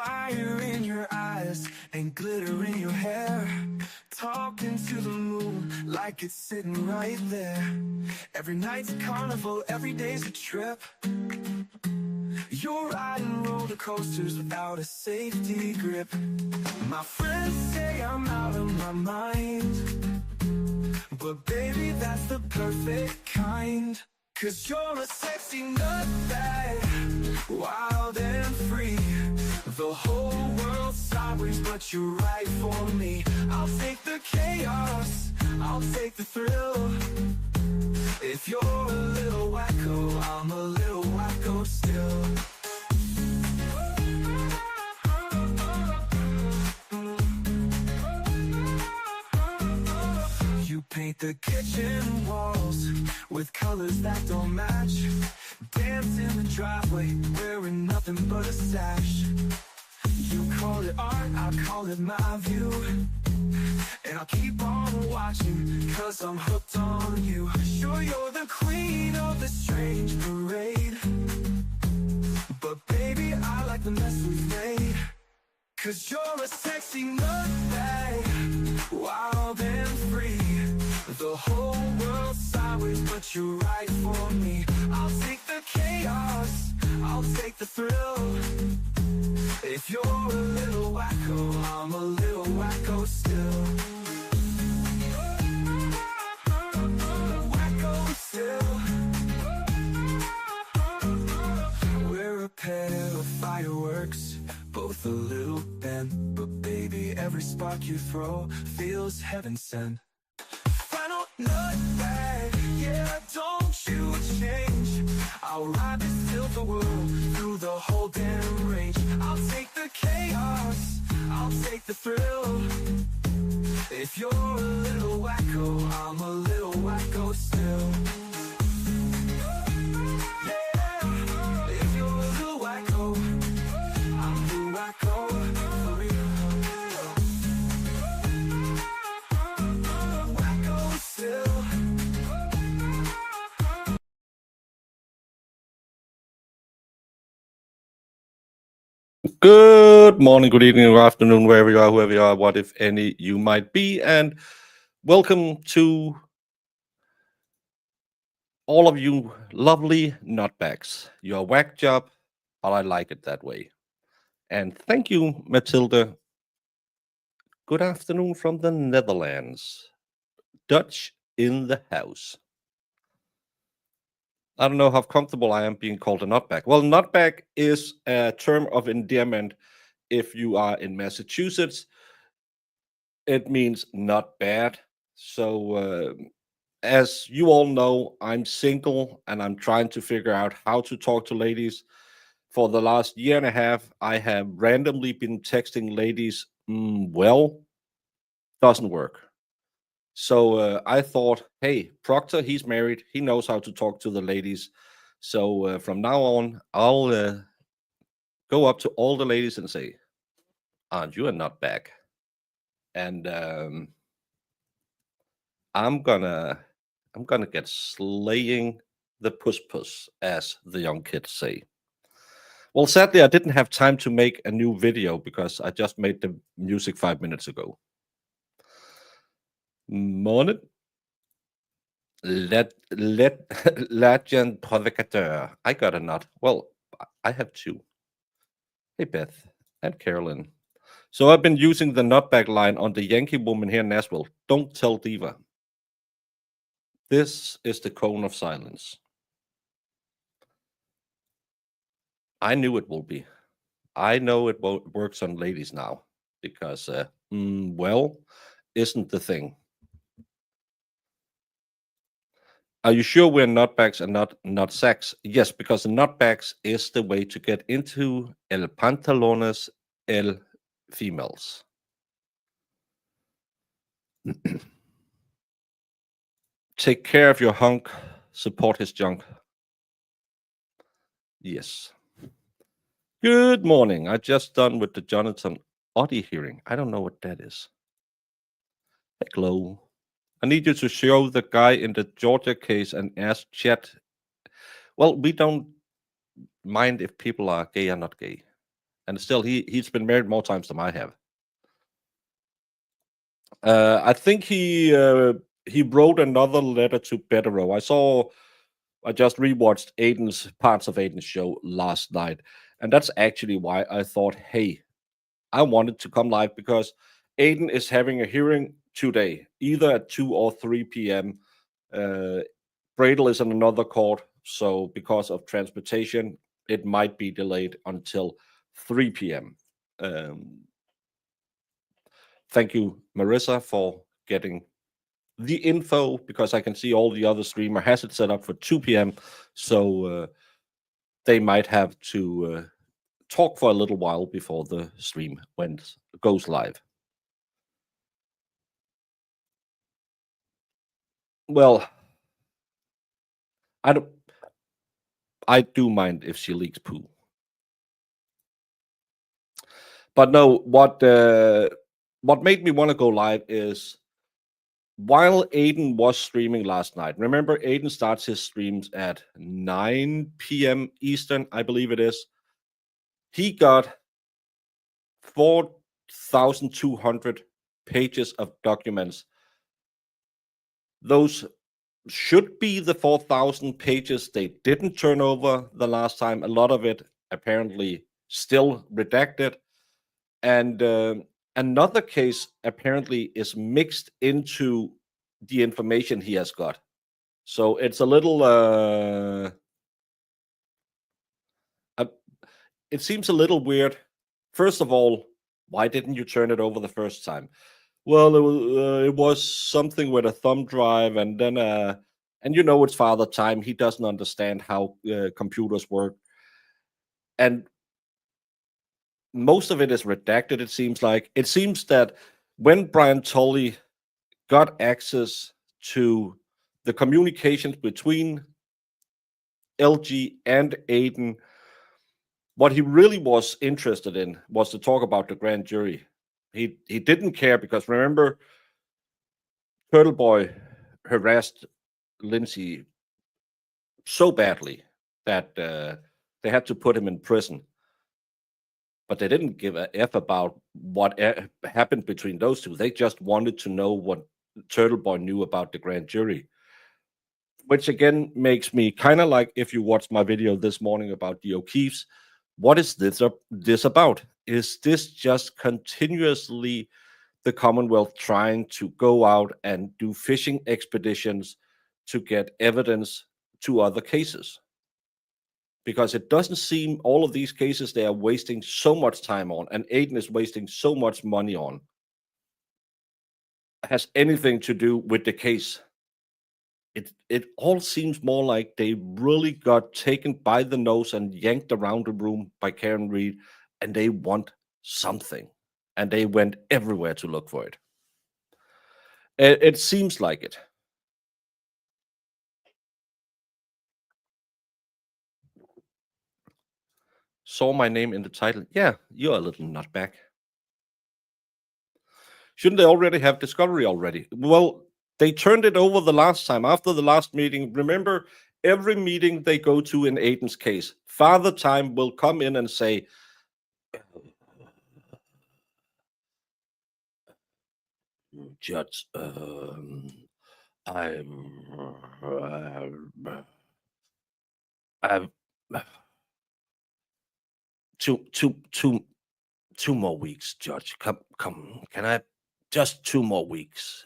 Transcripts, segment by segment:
fire in your eyes and glitter in your hair. Talking to the moon like it's sitting right there. Every night's a carnival, every day's a trip. You're riding roller coasters without a safety grip. My friends say I'm out of my mind, but baby, that's the perfect kind. 'Cause you're a sexy nutbag, wild and free. The whole world's sideways, but you're right for me. I'll take the chaos, I'll take the thrill. If you're a little wacko, I'm a little wacko still. You paint the kitchen walls with colors that don't match. Dance in the driveway, wearing nothing but a sash. You call it art, I call it my view. And I'll keep on watching, 'cause I'm hooked on you. Sure, you're the queen of the strange parade, but baby, I like the mess we've made. 'Cause you're a sexy nutbag, wild and free. The whole world's sideways, but you're right for me. I'll take the chaos, I'll take the thrill. If you're a little wacko, I'm a little wacko still. Wacko still. We're a pair of fireworks, both a little bent, but baby, every spark you throw feels heaven sent. Final nutbag, yeah, don't you change. I'll ride this silver world through the whole damn range. I'll take the chaos, I'll take the thrill. If you're a little wacko, I'm a little wacko still. Yeah, if you're a little wacko, I'm the wacko for real. Wacko still. Good morning, good evening, good afternoon, wherever you are, whoever you are, what if any you might be, and welcome to all of you lovely nutbags. You're a whack job, but I like it that way. And thank you, Matilda. Good afternoon from the Netherlands. Dutch in the house. I don't know how comfortable I am being called a nutbag. Well, nutbag is a term of endearment if you are in Massachusetts. It means not bad. So, as you all know, I'm single and I'm trying to figure out how to talk to ladies. For the last year and a half, I have randomly been texting ladies. Well, doesn't work. So I thought, hey, Proctor, he's married. He knows how to talk to the ladies. So from now on, I'll go up to all the ladies and say, aren't you a nutbag? And I'm gonna get slaying the puss, as the young kids say. Well, sadly, I didn't have time to make a new video because I just made the music 5 minutes ago. Morning. Legend provocateur. I got a nut. Well, I have two. Hey, Beth and Carolyn. So I've been using the nutbag line on the Yankee woman here in Nashville. Don't tell Diva. This is the cone of silence. I knew it will be. I know it works on ladies now because, well, isn't the thing. Are you sure we're nutbags and not sacks? Yes, because the nutbags is the way to get into el pantalones el females. Take care of your hunk, support his junk. Yes. Good morning. I just done with the Jonathan Oddie hearing. I don't know what that is. Hello. I need you to show the guy in the Georgia case and ask Chet. Well, we don't mind if people are gay or not gay. and still he's been married more times than I have. I think he wrote another letter to Betterow. I just rewatched Aiden's parts of Aiden's show last night, and that's actually why I thought, hey, I wanted to come live because Aiden is having a hearing today, either at 2 or 3 p.m. Uh, Bradel is in another court, so because of transportation, it might be delayed until 3 p.m. Um, Thank you, Marissa, for getting the info because I can see all the other streamer has it set up for 2 p.m. So they might have to talk for a little while before the stream goes live. Well, I don't. I do mind if she leaks poo, but no. What made me want to go live is while Aiden was streaming last night. Remember, Aiden starts his streams at 9 p.m. Eastern, I believe it is. He got 4,200 pages of documents. Those should be the 4,000 pages they didn't turn over the last time. A lot of it apparently still redacted. And another case apparently is mixed into the information he has got. So it's a little, uh, it seems a little weird. First of all, why didn't you turn it over the first time? Well, it was something with a thumb drive, and then and it's father time. He doesn't understand how computers work, and most of it is redacted. It seems that when Brian Tully got access to the communications between LG and Aiden, what he really was interested in was to talk about the grand jury. He didn't care because remember, Turtle Boy harassed Lindsay so badly that they had to put him in prison. But they didn't give a f about what happened between those two. They just wanted to know what Turtle Boy knew about the grand jury, which again makes me kind of like if you watched my video this morning about the O'Keefes. What is this about? Is this just continuously the Commonwealth trying to go out and do fishing expeditions to get evidence to other cases? Because it doesn't seem all of these cases they are wasting so much time on, and Aiden is wasting so much money on, has anything to do with the case. It all seems more like they really got taken by the nose and yanked around the room by Karen Reed, and they want something, and they went everywhere to look for it. It seems like it. Saw my name in the title. Yeah, you're a little nutbag. Shouldn't they already have Discovery already? Well, they turned it over the last time after the last meeting. Remember, every meeting they go to in Aiden's case, Father Time will come in and say, Judge, I'm, I've two more weeks, Judge. Come, can I just 2 more weeks?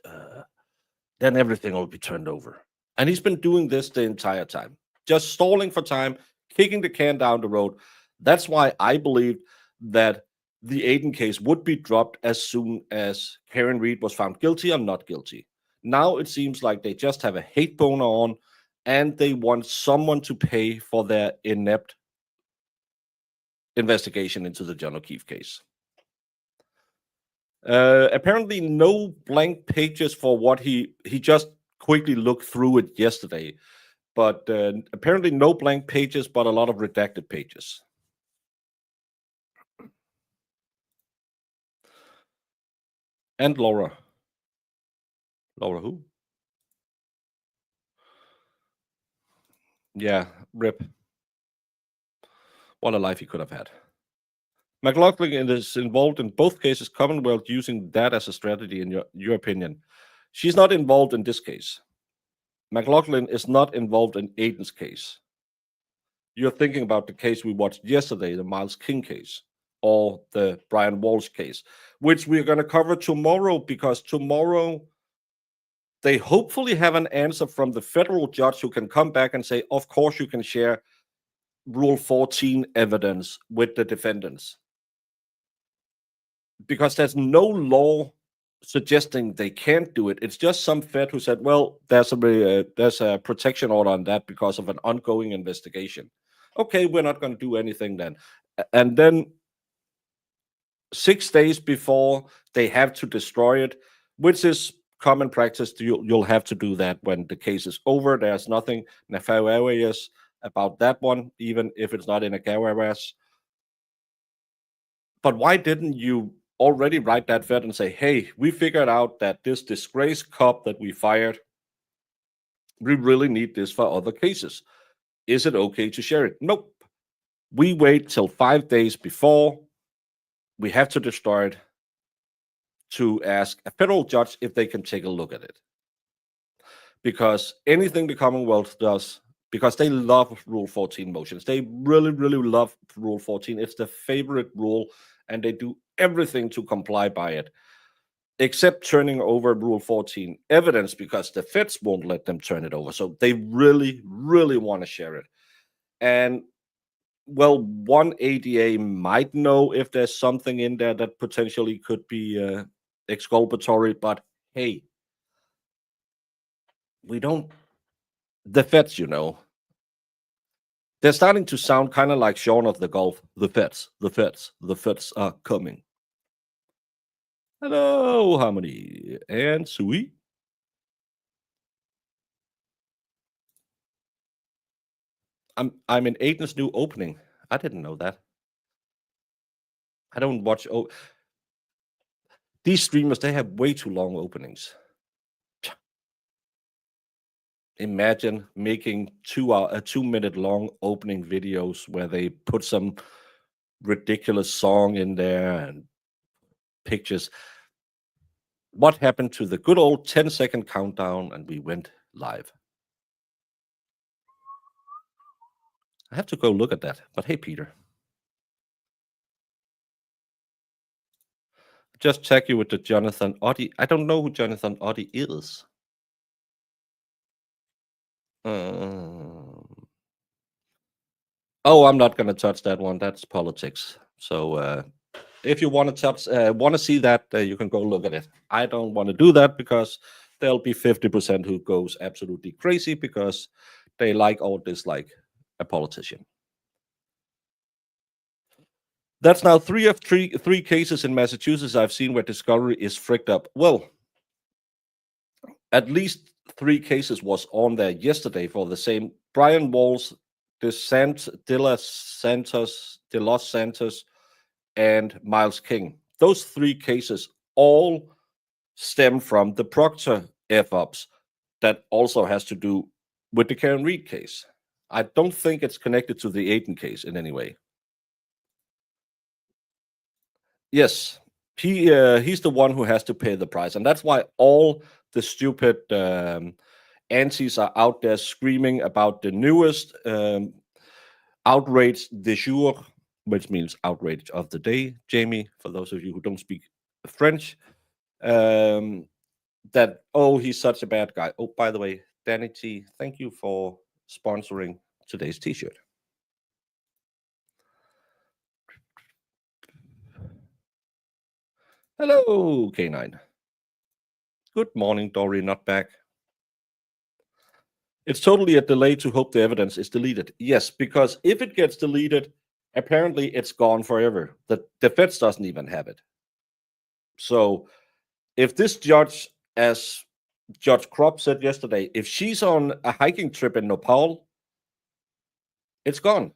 Then everything will be turned over. And he's been doing this the entire time, just stalling for time, kicking the can down the road. That's why I believed that the Aiden case would be dropped as soon as Karen Reed was found guilty or not guilty. Now it seems like they just have a hate boner on and they want someone to pay for their inept investigation into the John O'Keefe case. Apparently, no blank pages for what he just quickly looked through it yesterday, but apparently no blank pages, but a lot of redacted pages. And Laura who? Yeah, rip. What a life he could have had. McLaughlin is involved in both cases, Commonwealth using that as a strategy, in your opinion. She's not involved in this case. McLaughlin is not involved in Aiden's case. You're thinking about the case we watched yesterday, the Miles King case, or the Brian Walsh case, which we're going to cover tomorrow, because tomorrow they hopefully have an answer from the federal judge who can come back and say, of course, you can share Rule 14 evidence with the defendants. Because there's no law suggesting they can't do it. It's just some Fed who said, well, there's a protection order on that because of an ongoing investigation. Okay, we're not going to do anything then. And then 6 days before they have to destroy it, which is common practice, you'll have to do that when the case is over. There's nothing nefarious about that one, even if it's not in a garage. But why didn't you already write that Fed and say, hey, we figured out that this disgraced cop that we fired, we really need this for other cases. Is it okay to share it? Nope. We wait till 5 days before we have to destroy it to ask a federal judge if they can take a look at it. Because anything the Commonwealth does, because they love Rule 14 motions, they really, really love Rule 14. It's their favorite rule, and they do everything to comply by it, except turning over Rule 14 evidence, because the feds won't let them turn it over. So they really, really want to share it. And well, one ADA might know if there's something in there that potentially could be exculpatory, but hey, we don't, the feds, they're starting to sound kind of like Shaun of the Gulf. The feds are coming. Hello, Harmony and Sui. I'm in Aiden's new opening. I didn't know that. I don't watch. These streamers, they have way too long openings. Imagine making 2-minute long opening videos where they put some ridiculous song in there and pictures. What happened to the good old 10-second countdown and we went live? I have to go look at that. But hey, Peter. Just check you with the Jonathan Oddy. I don't know who Jonathan Oddy is. Oh, I'm not going to touch that one. That's politics. So if you want to see that, you can go look at it. I don't want to do that because there'll be 50% who goes absolutely crazy because they like or dislike a politician. That's now three cases in Massachusetts I've seen where Discovery is fricked up. Well, at least 3 cases was on there yesterday for the same Brian Walsh, De Los Santos, and Miles King. Those 3 cases all stem from the Proctor F-ups that also has to do with the Karen Reed case. I don't think it's connected to the Aiden case in any way. Yes, he's the one who has to pay the price, and that's why all the stupid antis are out there screaming about the newest outrage du jour, which means outrage of the day, Jamie, for those of you who don't speak French. That, oh, he's such a bad guy. Oh, by the way, Danny T, thank you for sponsoring today's t-shirt. Hello, K9. Good morning, Dory Nutbag. It's totally a delay to hope the evidence is deleted. Yes, because if it gets deleted, apparently it's gone forever. The feds doesn't even have it. So if this judge, as Judge Kropp said yesterday, if she's on a hiking trip in Nepal, it's gone.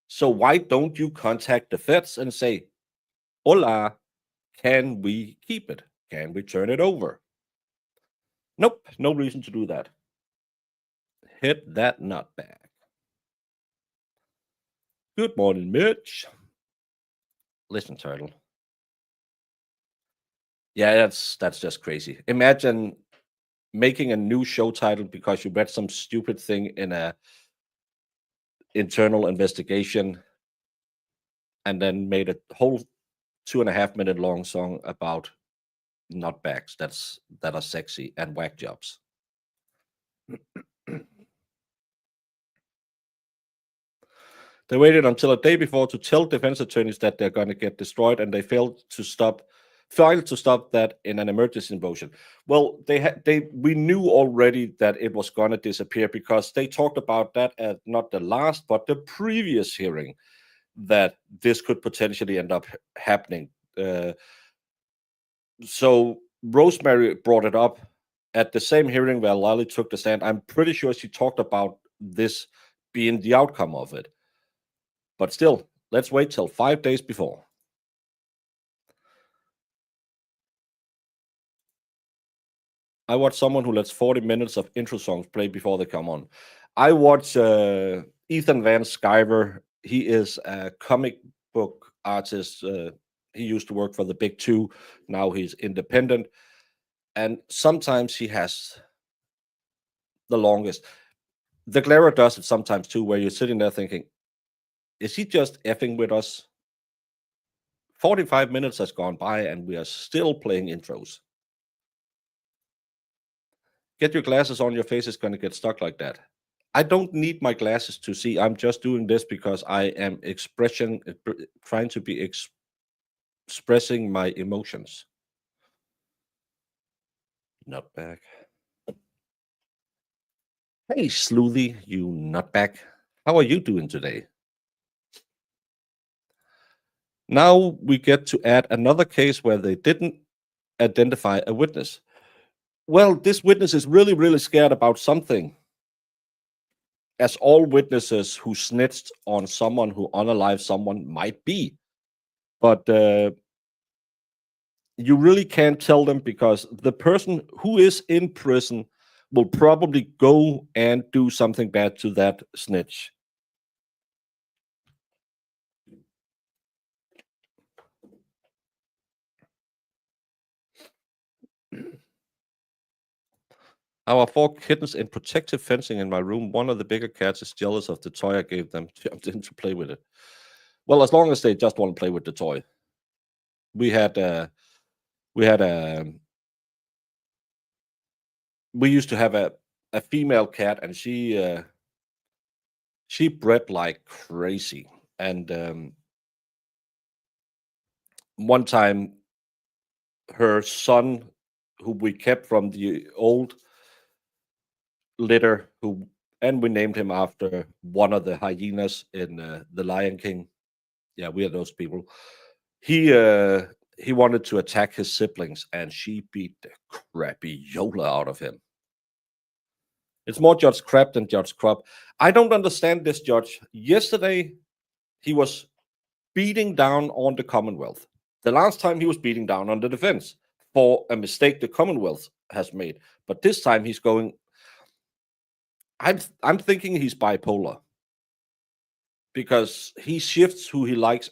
So why don't you contact the feds and say, hola, can we keep it? Can we turn it over? Nope, no reason to do that. Hit that nut back. Good morning, Mitch. Listen, Turtle. Yeah, that's just crazy. Imagine making a new show title because you read some stupid thing in a internal investigation and then made a whole 2.5 minute long song about nutbags that are sexy and whack jobs. They waited until a day before to tell defense attorneys that they're going to get destroyed, and they failed to stop that in an emergency motion. Well, we knew already that it was going to disappear because they talked about that at not the last but the previous hearing, that this could potentially end up happening. So Rosemary brought it up at the same hearing where Lally took the stand. I'm pretty sure she talked about this being the outcome of it. But still, let's wait till 5 days before. I watch someone who lets 40 minutes of intro songs play before they come on. I watch Ethan Van Sciver. He is a comic book artist. He used to work for the Big Two. Now he's independent. And sometimes he has the longest. The Glare does it sometimes too, where you're sitting there thinking, is he just effing with us? 45 minutes has gone by and we are still playing intros. Get your glasses on, your face is going to get stuck like that. I don't need my glasses to see. I'm just doing this because I am trying to be expressing my emotions. Nutbag. Hey, Sleuthy, you nutbag. How are you doing today? Now we get to add another case where they didn't identify a witness. Well, this witness is really, really scared about something. As all witnesses who snitched on someone who unalived someone might be. But you really can't tell them because the person who is in prison will probably go and do something bad to that snitch. Our 4 kittens in protective fencing in my room. One of the bigger cats is jealous of the toy I gave them, jumped in to play with it. Well, as long as they just want to play with the toy. We used to have a female cat, and she bred like crazy. And one time, her son, who we kept from the old litter, and we named him after one of the hyenas in The Lion King. Yeah, we are those people. He wanted to attack his siblings, and she beat the crappy Yola out of him. It's more Judge Crab than Judge Crab. I don't understand this judge. Yesterday, he was beating down on the Commonwealth. The last time he was beating down on the defense for a mistake the Commonwealth has made. But this time he's going. I'm thinking he's bipolar because he shifts who he likes.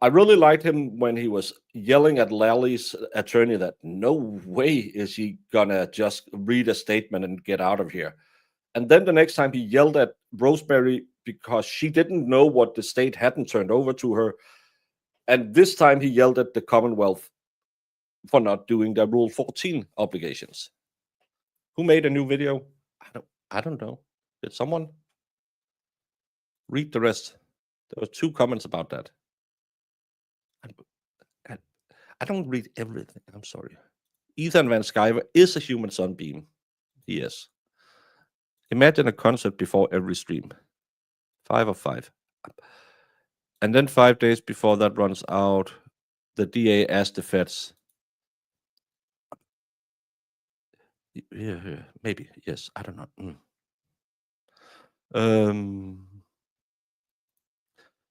I really liked him when he was yelling at Lally's attorney that no way is he gonna just read a statement and get out of here. And then the next time he yelled at Rosemary because she didn't know what the state hadn't turned over to her. And this time he yelled at the Commonwealth for not doing their Rule 14 obligations. Who made a new video? I don't know. Did someone read the rest? There were 2 comments about that. I don't read everything. I'm sorry. Ethan Van Sciver is a human sunbeam. He is. Imagine a concert before every stream. 5 of 5. And then 5 days before that runs out, the DA asked the feds. Yeah, maybe. Yes, I don't know.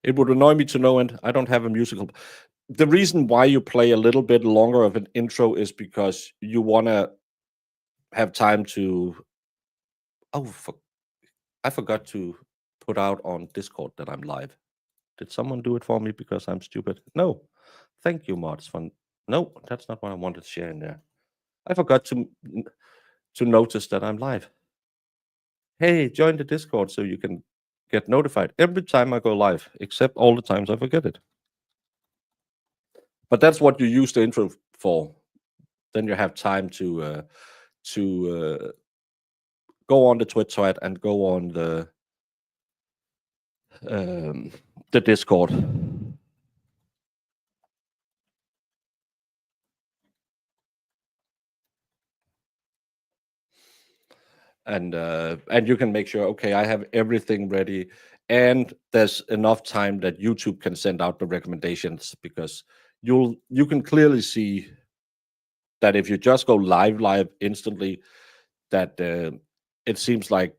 It would annoy me to no end. I don't have a musical. The reason why you play a little bit longer of an intro is because you want to have time to. Oh, I forgot to put out on Discord that I'm live. Did someone do it for me because I'm stupid? No. Thank you, mods. No, that's not what I wanted to share in there. I forgot to notice that I'm live. Hey, join the Discord so you can get notified every time I go live, except all the times I forget it. But that's what you use the intro for. Then you have time to go on the Twitch thread and go on the Discord. And you can make sure, okay, I have everything ready, and there's enough time that YouTube can send out the recommendations, because you can clearly see that if you just go live instantly, that it seems like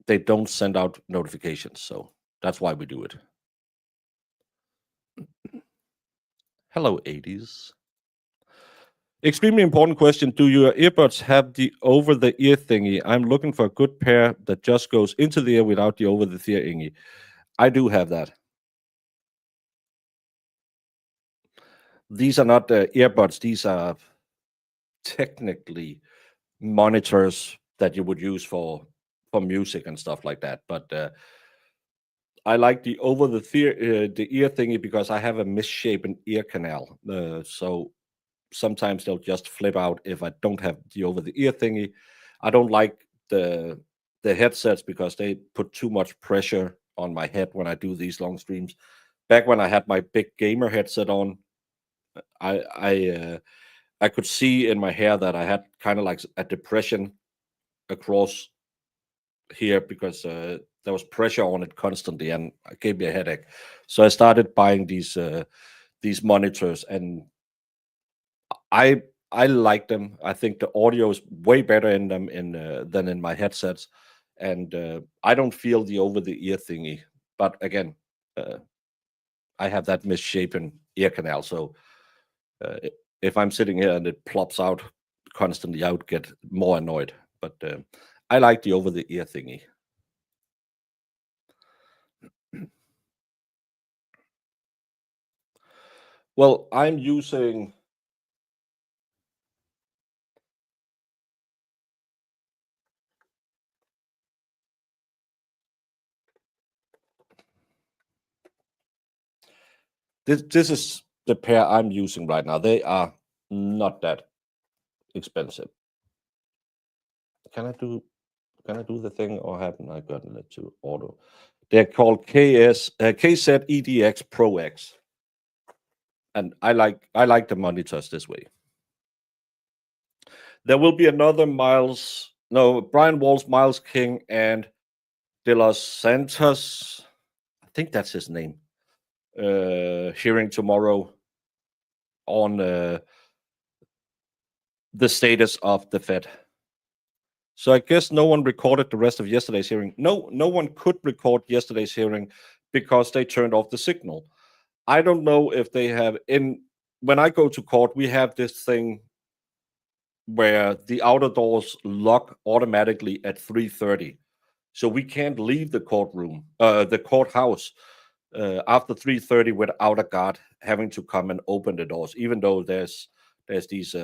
they don't send out notifications. So that's why we do it. Hello, 80s. Extremely important question. Do your earbuds have the over-the-ear thingy? I'm looking for a good pair that just goes into the ear without the over-the-ear thingy. I do have that. These are not earbuds. These are technically monitors that you would use for music and stuff like that. But I like the over-the-ear thingy because I have a misshapen ear canal. So sometimes they'll just flip out if I don't have the over-the-ear thingy. I don't like the headsets because they put too much pressure on my head when I do these long streams. Back when I had my big gamer headset on, I could see in my hair that I had kind of like a depression across here because there was pressure on it constantly, and it gave me a headache. So I started buying these monitors, and I like them. I think the audio is way better in them than in my headsets, and I don't feel the over the ear thingy. But again, I have that misshapen ear canal, so if I'm sitting here and it plops out constantly, I would get more annoyed. But I like the over the ear thingy. Well, I'm using this is the pair I'm using right now. They are not that expensive. Can I do the thing, or haven't I gotten it to auto? They're called KZ Pro X, and I like the monitors this way. There will be another Brian Walls, Miles King, and De Los Santos. I think that's his name. Hearing tomorrow on the status of the Fed. So I guess no one recorded the rest of yesterday's hearing. No one could record yesterday's hearing because they turned off the signal. I don't know if they have when I go to court, we have this thing where the outer doors lock automatically at 3:30. So we can't leave the courtroom, the courthouse, after 3:30 without a guard having to come and open the doors, even though there's these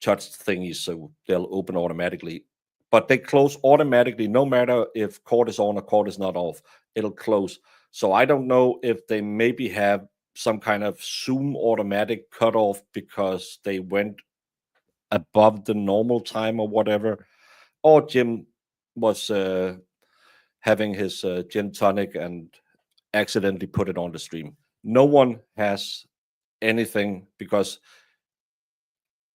touch thingies, so they'll open automatically. But they close automatically, no matter if court is on or court is not off. It'll close. So I don't know if they maybe have some kind of Zoom automatic cutoff because they went above the normal time or whatever. Or Jim was having his gin tonic and accidentally put it on the stream. No one has anything because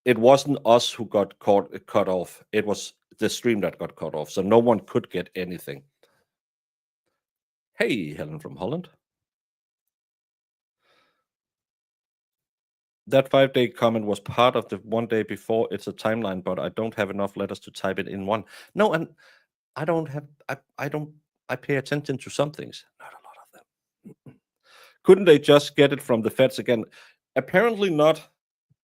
it wasn't us who got cut off. It was the stream that got cut off. So no one could get anything. Hey, Helen from Holland. That 5-day comment was part of the 1 day before. It's a timeline, but I don't have enough letters to type it in one. No, and I don't have, I pay attention to some things, not a lot of them. Couldn't they just get it from the feds again? Apparently not,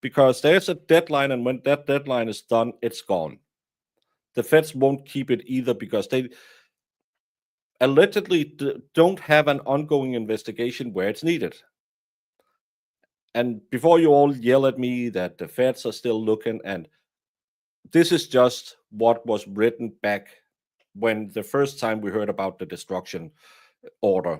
because there's a deadline, and when that deadline is done, it's gone. The feds won't keep it either because allegedly don't have an ongoing investigation where it's needed. And before you all yell at me that the feds are still looking, and this is just what was written back when the first time we heard about the destruction order,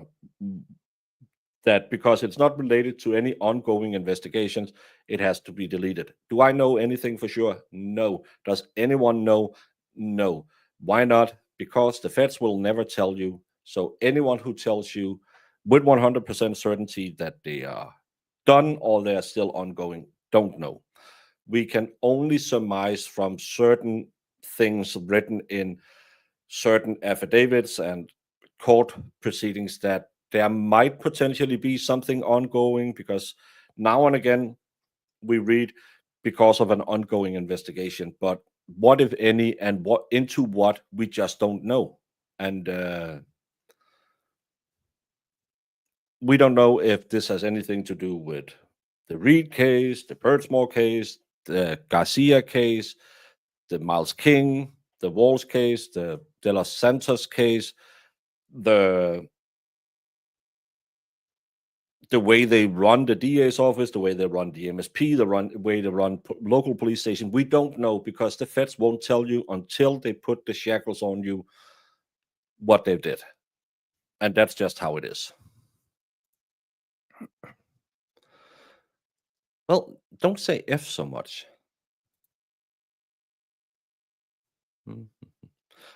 that because it's not related to any ongoing investigations, it has to be deleted. Do I know anything for sure? No. Does anyone know? No. Why not? Because the feds will never tell you. So anyone who tells you with 100% certainty that they are done or they are still ongoing, don't know. We can only surmise from certain things written in certain affidavits and court proceedings that there might potentially be something ongoing, because now and again we read because of an ongoing investigation, but what if any, and what into what, we just don't know. And we don't know if this has anything to do with the Reed case, the Birdsmore case, the Garcia case, the Miles King, the Walls case, the De Los Santos case, the way they run the DA's office, the way they run the MSP, the way they run local police station. We don't know, because the feds won't tell you until they put the shackles on you what they did. And that's just how it is. Well, don't say F so much. Mhm.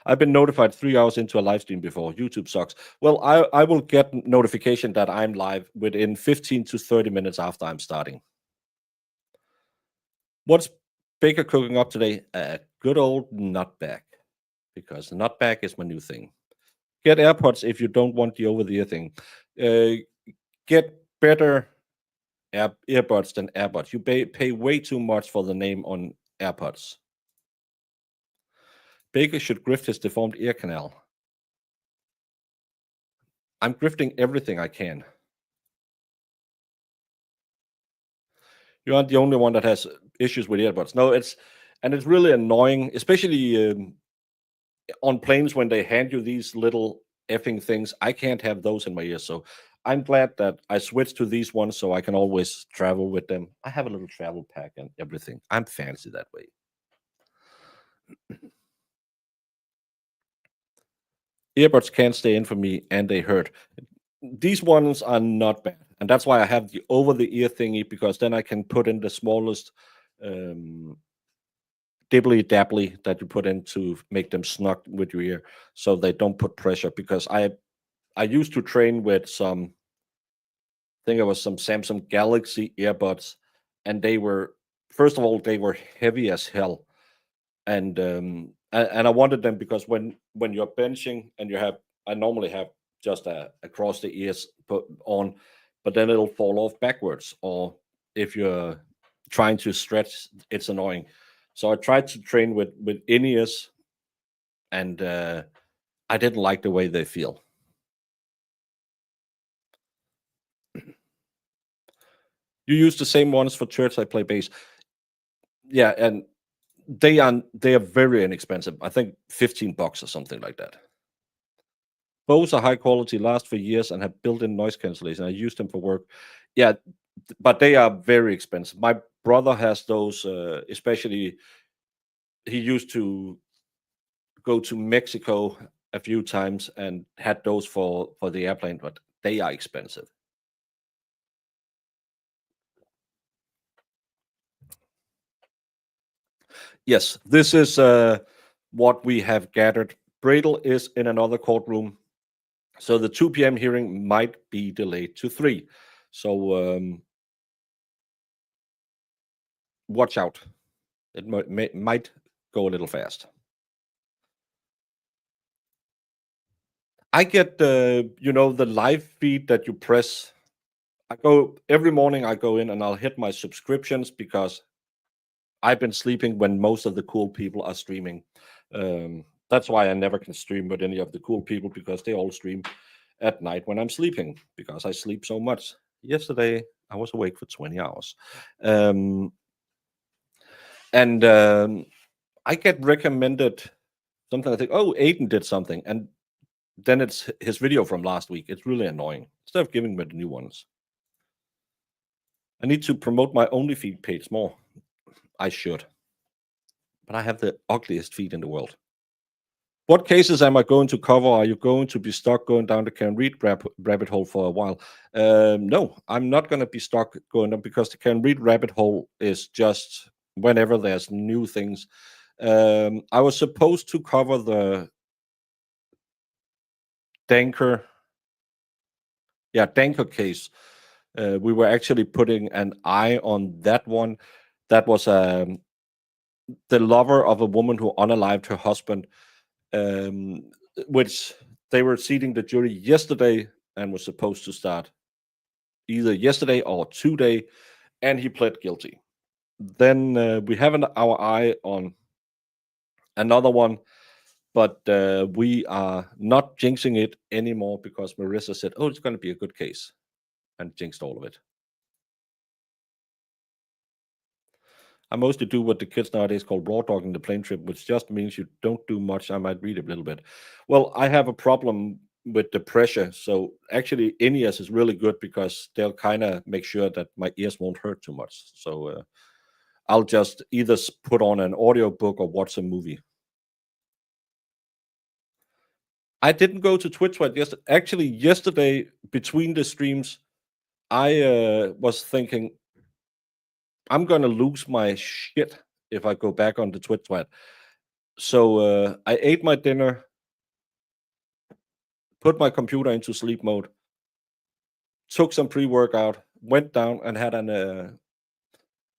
I've been notified 3 hours into a live stream before. YouTube sucks. Well, I will get notification that I'm live within 15 to 30 minutes after I'm starting. What's Baker cooking up today? A good old nutbag, because nutbag is my new thing. Get AirPods if you don't want the over-the-ear thing. Uh, get better earbuds than AirPods. You pay way too much for the name on AirPods. Baker should grift his deformed ear canal. I'm grifting everything I can. You aren't the only one that has issues with earbuds. No, it's really annoying, especially on planes when they hand you these little effing things. I can't have those in my ears, so I'm glad that I switched to these ones so I can always travel with them. I have a little travel pack and everything. I'm fancy that way. Earbuds can't stay in for me and they hurt. These ones are not bad, and that's why I have the over the ear thingy, because then I can put in the smallest um, dibbly dabbly that you put in to make them snug with your ear, so they don't put pressure. Because I used to train with some, I think it was some Samsung Galaxy earbuds, and they were, first of all, they were heavy as hell, and I wanted them because when you're benching and you have, I normally have just across the ears put on, but then it'll fall off backwards, or if you're trying to stretch, it's annoying. So I tried to train with in ears, and I didn't like the way they feel. You use the same ones for church. I play bass. Yeah, and they are very inexpensive. I think $15 or something like that. Both are high quality, last for years, and have built-in noise cancellation. I use them for work. Yeah, but they are very expensive. My brother has those, especially he used to go to Mexico a few times and had those for the airplane, but they are expensive. Yes, this is what we have gathered. Bradel is in another courtroom, so the 2 p.m. hearing might be delayed to 3. So watch out. It might go a little fast. I get the live feed that you press. I go every morning. I go in and I'll hit my subscriptions, because I've been sleeping when most of the cool people are streaming. That's why I never can stream with any of the cool people, because they all stream at night when I'm sleeping, because I sleep so much. Yesterday I was awake for 20 hours, and I get recommended something. I think, oh, Aiden did something, and then it's his video from last week. It's really annoying. Instead of giving me the new ones, I need to promote my OnlyFeed page more. I should, but I have the ugliest feed in the world. What cases am I going to cover? Are you going to be stuck going down the can read rabbit hole for a while? No, I'm not going to be stuck going down, because the can read rabbit hole is just whenever there's new things. I was supposed to cover the Danker, Danker case. We were actually putting an eye on that one. That was the lover of a woman who unalived her husband, um, which they were seating the jury yesterday and was supposed to start either yesterday or today, and he pled guilty. Then we have our eye on another one, but we are not jinxing it anymore, because Marissa said, "Oh, it's going to be a good case," and jinxed all of it. I mostly do what the kids nowadays call raw dogging the plane trip, which just means you don't do much. I might read a little bit. Well, I have a problem with the pressure. So actually, in-ears is really good, because they'll kind of make sure that my ears won't hurt too much. So I'll just either put on an audio book or watch a movie. I didn't go to Twitch yesterday. Actually, yesterday between the streams, I was thinking, I'm gonna lose my shit if I go back on the Twitch sweat. So I ate my dinner, put my computer into sleep mode, took some pre-workout, went down and had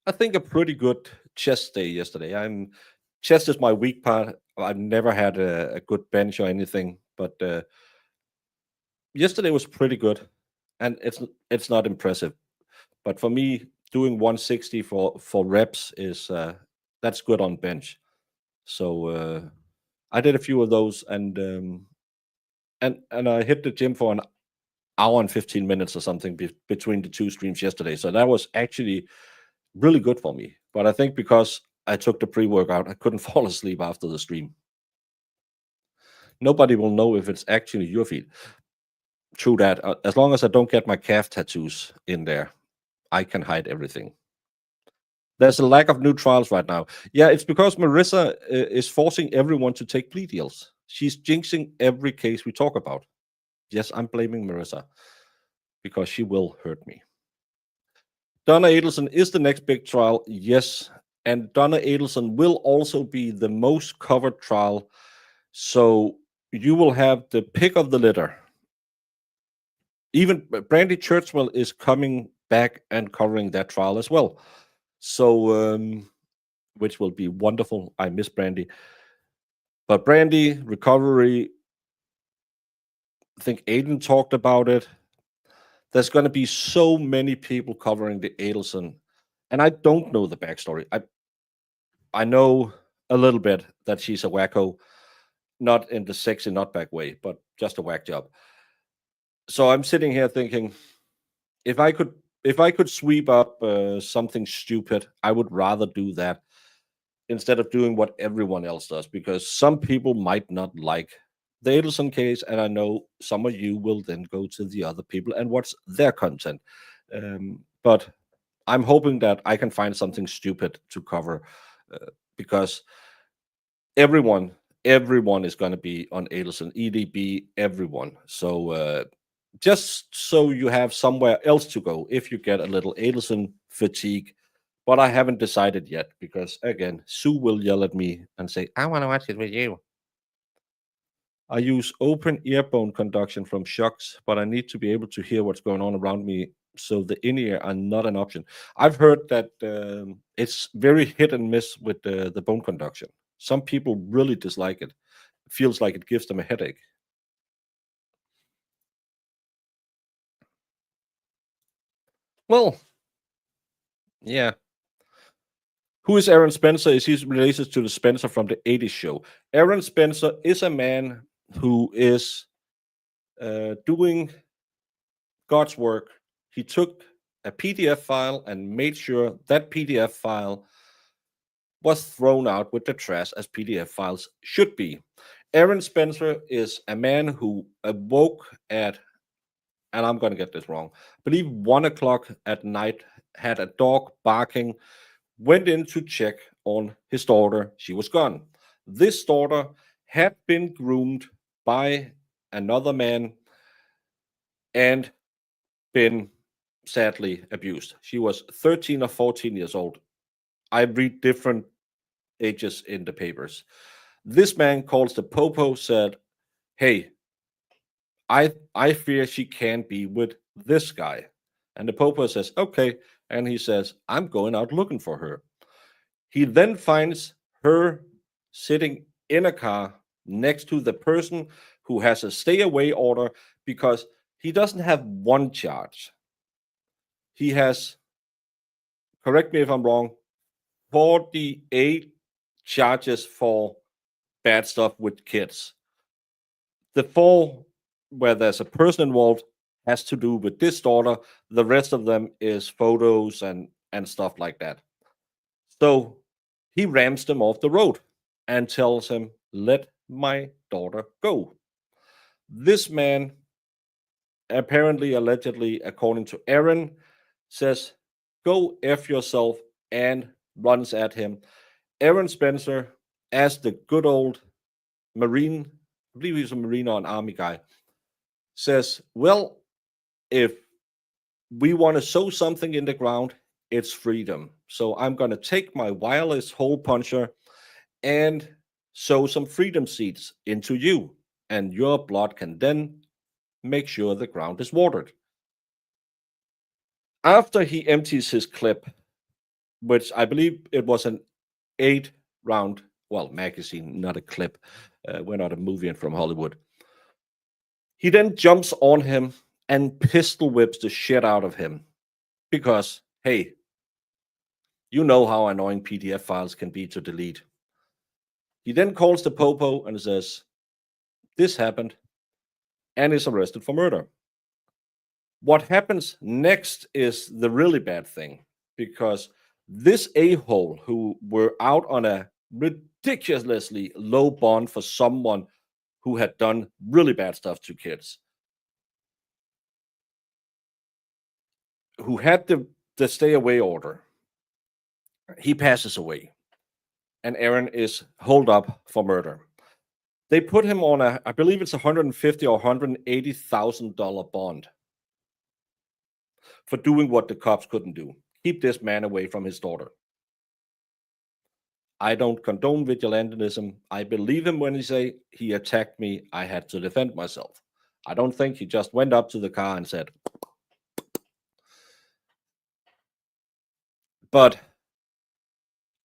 I think a pretty good chest day yesterday. Chest is my weak part. I've never had a good bench or anything, but yesterday was pretty good, and it's not impressive. But for me, doing 160 for reps is that's good on bench. So I did a few of those, and I hit the gym for an hour and 15 minutes or something between the two streams yesterday. So that was actually really good for me. But I think because I took the pre-workout, I couldn't fall asleep after the stream. Nobody will know if it's actually your feet. True that. As long as I don't get my calf tattoos in there, I can hide everything. There's a lack of new trials right now. Yeah, it's because Marissa is forcing everyone to take plea deals. She's jinxing every case we talk about. Yes, I'm blaming Marissa, because she will hurt me. Donna Adelson is the next big trial, yes. And Donna Adelson will also be the most covered trial. So you will have the pick of the litter. Even Brandy Churchwell is coming back and covering that trial as well. So, which will be wonderful. I miss Brandy. But Brandy, recovery, I think Aiden talked about it. There's going to be so many people covering the Adelson. And I don't know the backstory. I know a little bit that she's a wacko, not in the sexy nutbag way, but just a whack job. So I'm sitting here thinking, if I could sweep up something stupid, I would rather do that instead of doing what everyone else does, because some people might not like the Adelson case, and I know some of you will then go to the other people and watch their content. But I'm hoping that I can find something stupid to cover, because everyone is going to be on Adelson, EDB, everyone. So just so you have somewhere else to go if you get a little Adelson fatigue. But I haven't decided yet, because again, Sue will yell at me and say, "I want to watch it with you." I use open earbone conduction from Shocks, but I need to be able to hear what's going on around me, so the in-ear are not an option. I've heard that it's very hit and miss with the bone conduction. Some people really dislike it. It feels like it gives them a headache. Well, yeah. Who is Aaron Spencer? Is he related to the Spencer from the 80s show? Aaron Spencer is a man who is doing God's work. He took a PDF file and made sure that PDF file was thrown out with the trash, as PDF files should be. Aaron Spencer is a man who awoke at, and I'm going to get this wrong, I believe 1 o'clock at night, had a dog barking, went in to check on his daughter. She was gone. This daughter had been groomed by another man and been sadly abused. She was 13 or 14 years old. I read different ages in the papers. This man calls the popo, said, "Hey, I fear she can't be with this guy." And the popo says, "Okay." And he says, "I'm going out looking for her." He then finds her sitting in a car next to the person who has a stay away order because he doesn't have one charge. He has, correct me if I'm wrong, 48 charges for bad stuff with kids. The four where there's a person involved has to do with this daughter. The rest of them is photos and stuff like that. So he rams them off the road and tells him, "Let my daughter go." This man, apparently, allegedly, according to Aaron, says, "Go F yourself," and runs at him. Aaron Spencer, as the good old Marine, I believe he's a Marine or an Army guy, says, "Well, if we want to sow something in the ground, it's freedom. So I'm going to take my wireless hole puncher and sow some freedom seeds into you, and your blood can then make sure the ground is watered." After he empties his clip, which I believe it was an 8 round, well, magazine, not a clip. We're not a movie and from Hollywood. He then jumps on him and pistol whips the shit out of him because, hey, you know how annoying PDF files can be to delete. He then calls the popo and says, "This happened," and is arrested for murder. What happens next is the really bad thing because this a-hole who were out on a ridiculously low bond for someone who had done really bad stuff to kids, who had the stay away order, he passes away, and Aaron is holed up for murder. They put him on a, I believe it's $150,000 or $180,000 bond for doing what the cops couldn't do: keep this man away from his daughter. I don't condone vigilantism. I believe him when he say he attacked me. I had to defend myself. I don't think he just went up to the car and said. But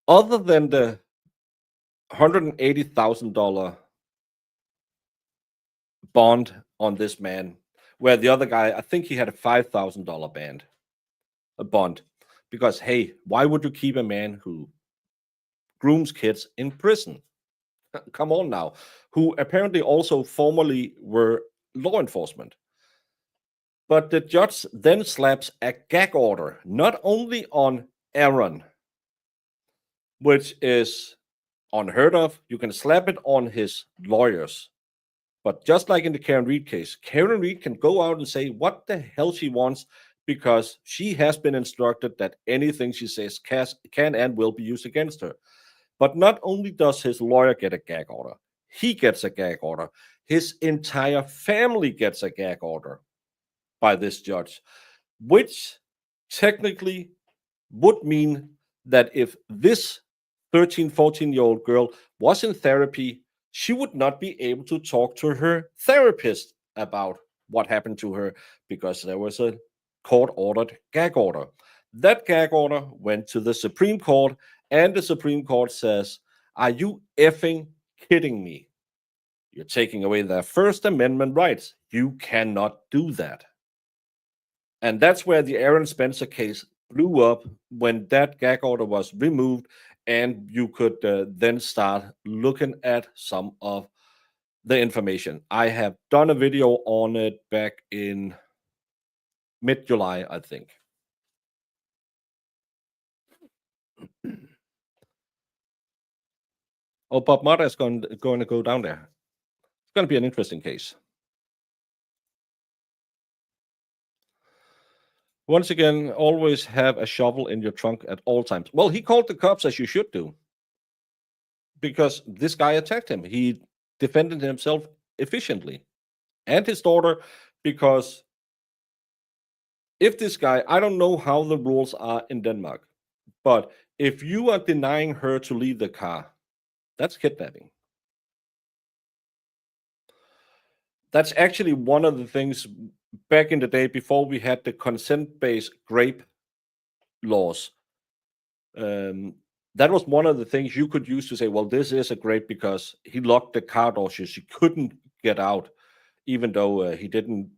other than the $180,000 bond on this man, where the other guy, I think he had a $5,000 bond, because hey, why would you keep a man who grooms kids in prison? Come on now, who apparently also formerly were law enforcement. But the judge then slaps a gag order, not only on Aaron, which is unheard of, you can slap it on his lawyers. But just like in the Karen Reed case, Karen Reed can go out and say what the hell she wants because she has been instructed that anything she says can and will be used against her. But not only does his lawyer get a gag order, he gets a gag order. His entire family gets a gag order by this judge, which technically would mean that if this 13, 14-year-old girl was in therapy, she would not be able to talk to her therapist about what happened to her because there was a court ordered gag order. That gag order went to the Supreme Court, and the Supreme Court says, "Are you effing kidding me? You're taking away their First Amendment rights. You cannot do that." And that's where the Aaron Spencer case blew up, when that gag order was removed, and you could then start looking at some of the information. I have done a video on it back in mid-July, I think. Oh, Bob Marta is going to go down there. It's going to be an interesting case. Once again, always have a shovel in your trunk at all times. Well, he called the cops, as you should do, because this guy attacked him. He defended himself efficiently, and his daughter, because if this guy, I don't know how the rules are in Denmark, but if you are denying her to leave the car, that's kidnapping. That's actually one of the things back in the day before we had the consent-based grape laws. That was one of the things you could use to say, well, this is a grape because he locked the car door so she couldn't get out, even though he didn't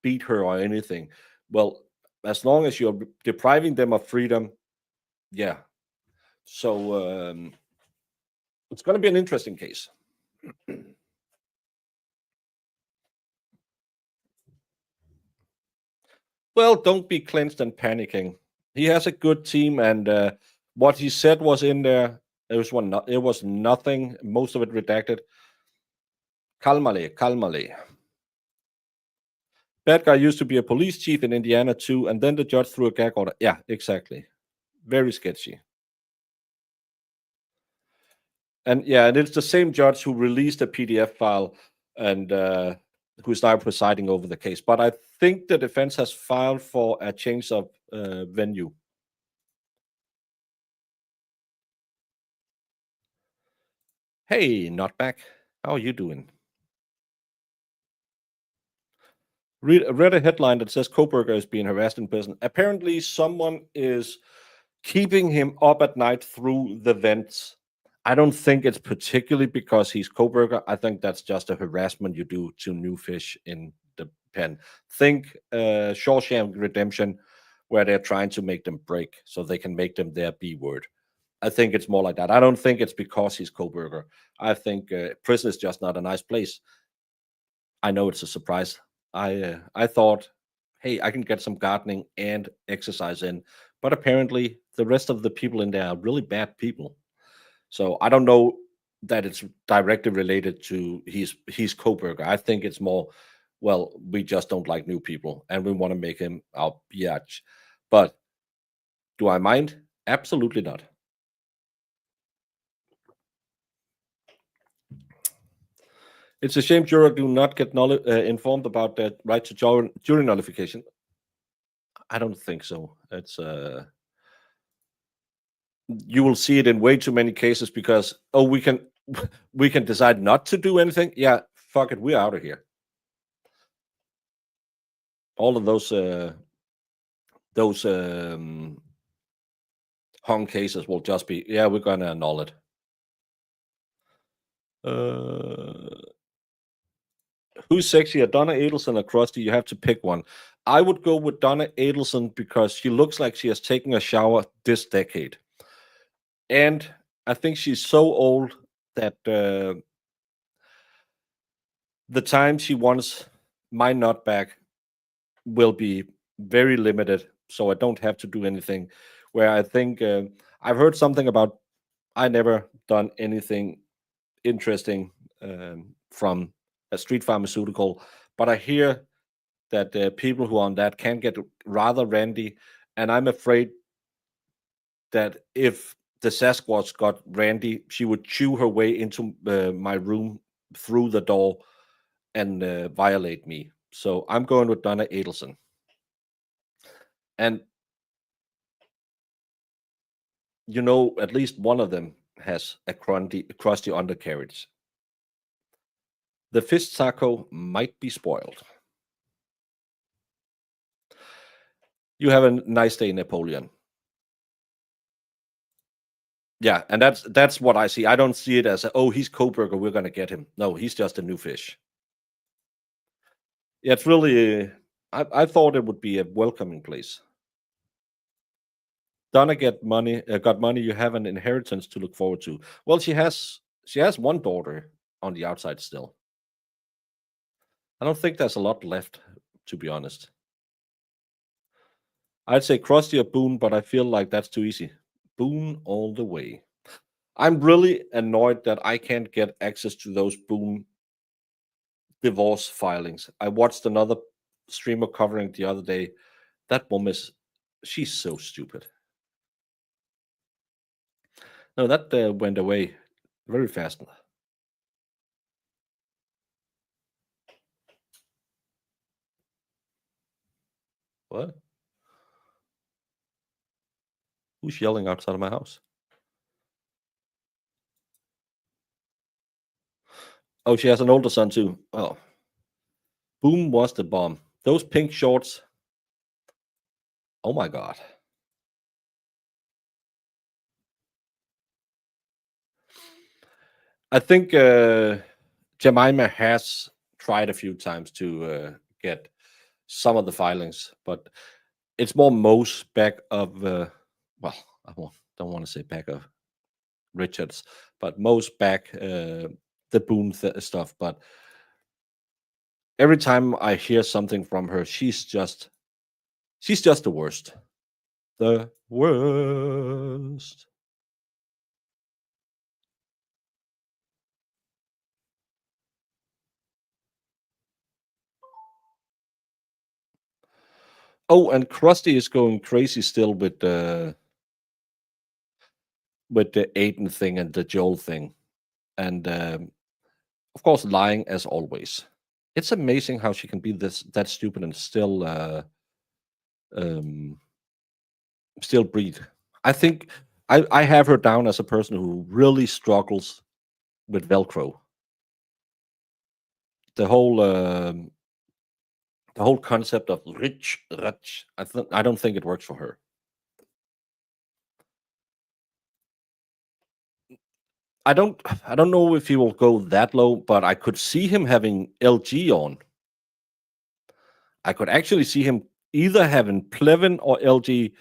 beat her or anything. Well, as long as you're depriving them of freedom, yeah. So it's going to be an interesting case. Well, don't be cleansed and panicking. He has a good team, and what he said was in there. It was nothing. Most of it redacted. Calmale, calmale. Bad guy used to be a police chief in Indiana too, and then the judge threw a gag order. Yeah, exactly. Very sketchy. And yeah, and it's the same judge who released a PDF file and who's now presiding over the case. But I think the defense has filed for a change of venue. Hey, Nutbag, how are you doing? Read a headline that says Coburger is being harassed in prison. Apparently, someone is keeping him up at night through the vents. I don't think it's particularly because he's Coburger. I think that's just a harassment you do to new fish in the pen. Think Shawshank Redemption, where they're trying to make them break so they can make them their B word. I think it's more like that. I don't think it's because he's Coburger. I think prison is just not a nice place. I know it's a surprise. I thought, hey, I can get some gardening and exercise in, but apparently the rest of the people in there are really bad people. So I don't know that it's directly related to he's Coburger. I think it's more, well, we just don't like new people and we want to make him our biatch. But do I mind? Absolutely not. It's a shame juror do not get informed about that right to jury nullification. I don't think so. It's you will see it in way too many cases because we can decide not to do anything. Yeah, fuck it, we're out of here. All of those hung cases will just be, yeah, we're gonna annul it. Who's sexier, Donna Adelson or Krusty? You have to pick one. I would go with Donna Adelson because she looks like she has taken a shower this decade. And I think she's so old that the time she wants my nut back will be very limited. So I don't have to do anything. Where I think I've heard something about I never done anything interesting from a street pharmaceutical, but I hear that people who are on that can get rather randy, and I'm afraid that if the Sasquatch got randy, she would chew her way into my room through the door and violate me. So I'm going with Donna Adelson. And you know, at least one of them has a crusty undercarriage. The fish taco might be spoiled. You have a nice day, Napoleon. Yeah, and that's what I see. I don't see it as oh, he's Coburger, we're gonna get him. No, he's just a new fish. Yeah, it's really. I thought it would be a welcoming place. Donna got money. You have an inheritance to look forward to. Well, she has one daughter on the outside still. I don't think there's a lot left, to be honest. I'd say Krusty or Boone, but I feel like that's too easy. Boone all the way. I'm really annoyed that I can't get access to those Boone divorce filings. I watched another streamer covering the other day. That woman is, she's so stupid. No, that went away very fast. What? Who's yelling outside of my house? Oh, she has an older son too. Oh, boom was the bomb. Those pink shorts. Oh my god. I think Jemima has tried a few times to get some of the filings, but it's more Mo's back of well, don't want to say back of Richards, but Mo's back the Boone stuff. But every time I hear something from her, she's just the worst. The worst. Oh, and Krusty is going crazy still with the Aiden thing and the Joel thing, and of course lying as always. It's amazing how she can be that stupid and um, still breathe. I think I have her down as a person who really struggles with Velcro. The whole concept of rich. I don't think it works for her. I don't know if he will go that low, but I could see him having LG on. I could actually see him either having Plevin or LG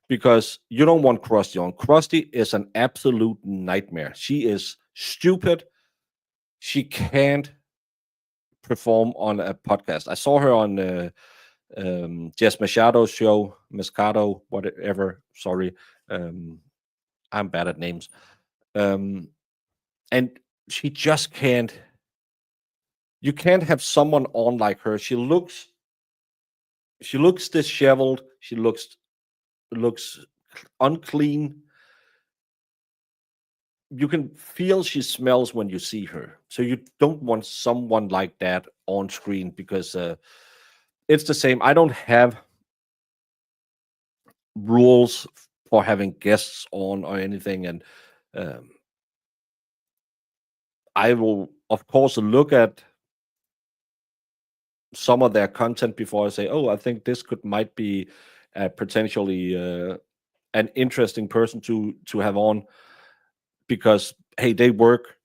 because you don't want Krusty on. Krusty is an absolute nightmare. She is stupid. She can't perform on a podcast. I saw her on Jess Machado's show, Moscato, whatever. Sorry, I'm bad at names. And she just can't. You can't have someone on like her. She looks disheveled. She looks unclean. You can feel she smells when you see her. So you don't want someone like that on screen because it's the same. I don't have rules for having guests on or anything, and um, I will of course look at some of their content before I say, "Oh, I think this might be potentially an interesting person to have on," because hey, they work.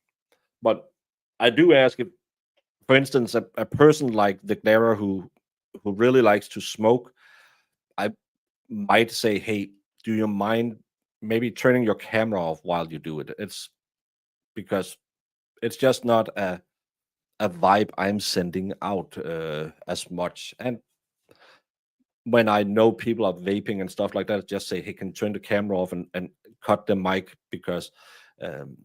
But I do ask if, for instance, a person like the Clara who really likes to smoke, I might say, "Hey, do you mind maybe turning your camera off while you do it?" It's because it's just not a vibe I'm sending out as much. And when I know people are vaping and stuff like that, just say, "Hey, can you turn the camera off and cut the mic?" Because um,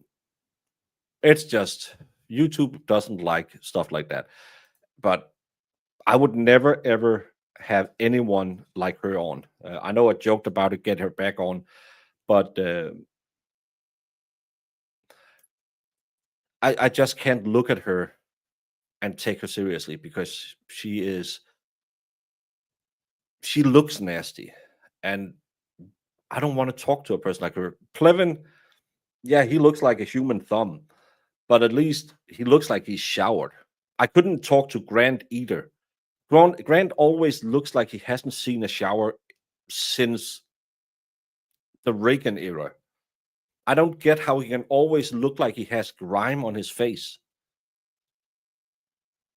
it's just YouTube doesn't like stuff like that. But I would never ever have anyone like her on. I know I joked about it, get her back on, but I just can't look at her and take her seriously because she looks nasty, and I don't want to talk to a person like her. Plevin, yeah, he looks like a human thumb, but at least he looks like he's showered. I couldn't talk to Grant either. Grant always looks like he hasn't seen a shower since the Reagan era. I don't get how he can always look like he has grime on his face.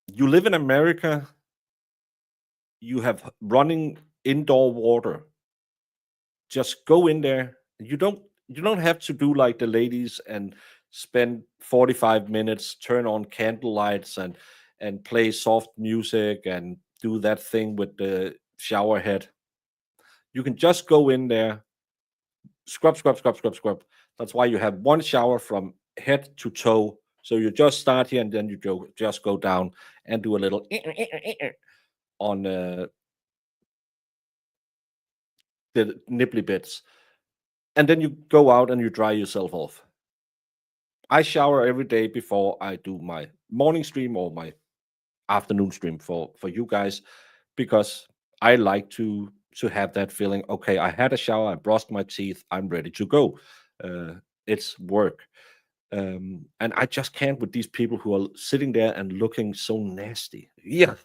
You live in America, you have running indoor water. Just go in there. You don't have to do like the ladies and spend 45 minutes, turn on candle lights and play soft music and do that thing with the shower head. You can just go in there, scrub, scrub, scrub, scrub, scrub. That's why you have one shower from head to toe So you just start here and then you just go down and do a little on the nipply bits. And then you go out and you dry yourself off. I shower every day before I do my morning stream or my afternoon stream for you guys, because I like to have that feeling. Okay, I had a shower, I brushed my teeth, I'm ready to go. It's work. And I just can't with these people who are sitting there and looking so nasty. Yeah.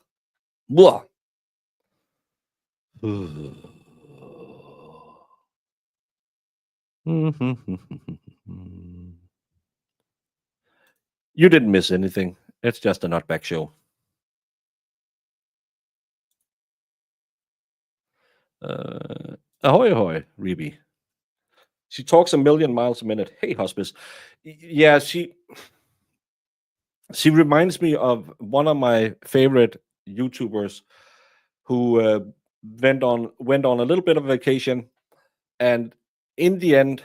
Blah. You didn't miss anything. It's just a Nutbag show. Ahoy, ahoy, Reby. She talks a million miles a minute. Hey, hospice. Yeah, she reminds me of one of my favorite YouTubers who went on a little bit of vacation, and in the end,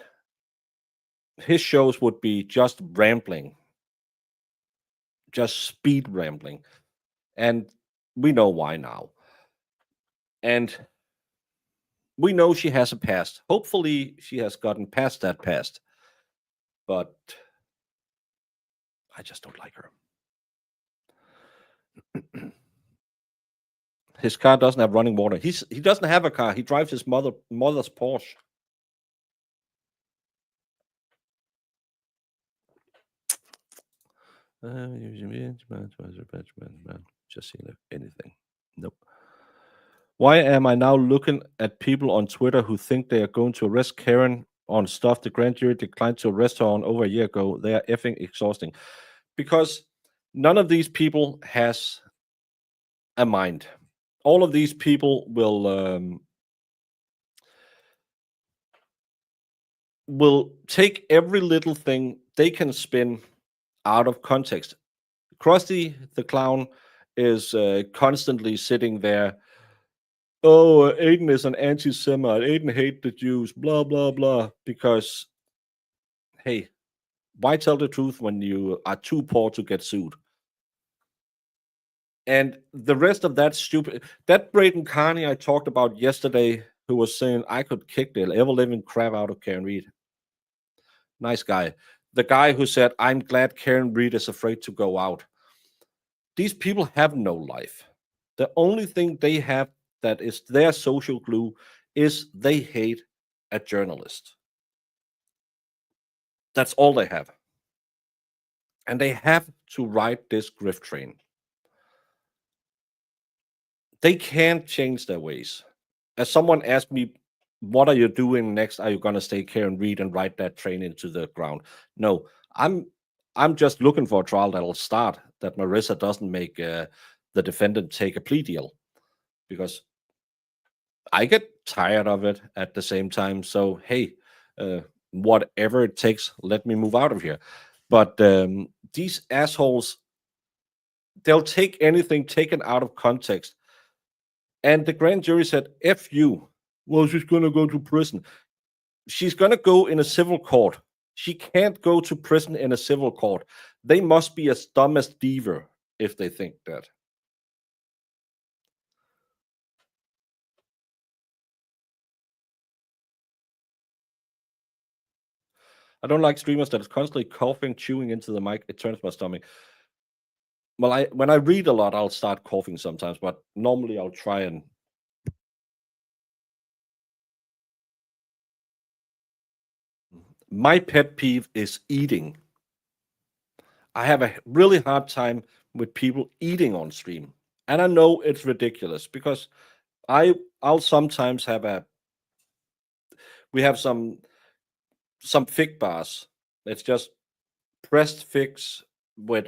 his shows would be just rambling, just speed rambling, and we know why now. And we know she has a past. Hopefully, she has gotten past that past, but I just don't like her. His car doesn't have running water. He doesn't have a car. He drives his mother's Porsche. Just seeing if anything. Nope. Why am I now looking at people on Twitter who think they are going to arrest Karen on stuff the grand jury declined to arrest her on over a year ago? They are effing exhausting. Because none of these people has a mind. All of these people will take every little thing they can spin out of context. Krusty the Clown is constantly sitting there. Oh, Aiden is an anti-Semite. Aiden hates the Jews. Blah blah blah. Because hey, why tell the truth when you are too poor to get sued? And the rest of that stupid, that Braden Carney I talked about yesterday, who was saying I could kick the ever living crap out of Karen Reed. Nice guy. The guy who said, I'm glad Karen Reed is afraid to go out. These people have no life. The only thing they have that is their social glue is they hate a journalist. That's all they have. And they have to ride this grift train. They can't change their ways. As someone asked me, what are you doing next? Are you going to stay here and read and ride that train into the ground? No, I'm just looking for a trial that'll start, that Marissa doesn't make the defendant take a plea deal, because I get tired of it at the same time. So, hey, whatever it takes, let me move out of here. But these assholes, they'll take anything taken out of context. And the grand jury said, F you. Well, she's going to go to prison. She's going to go in a civil court. She can't go to prison in a civil court. They must be as dumb as Deaver if they think that. I don't like streamers that is constantly coughing, chewing into the mic. It turns my stomach. Well, when I read a lot, I'll start coughing sometimes, but normally I'll try and. My pet peeve is eating. I have a really hard time with people eating on stream. And I know it's ridiculous because I'll sometimes we have some fig bars. It's just pressed figs with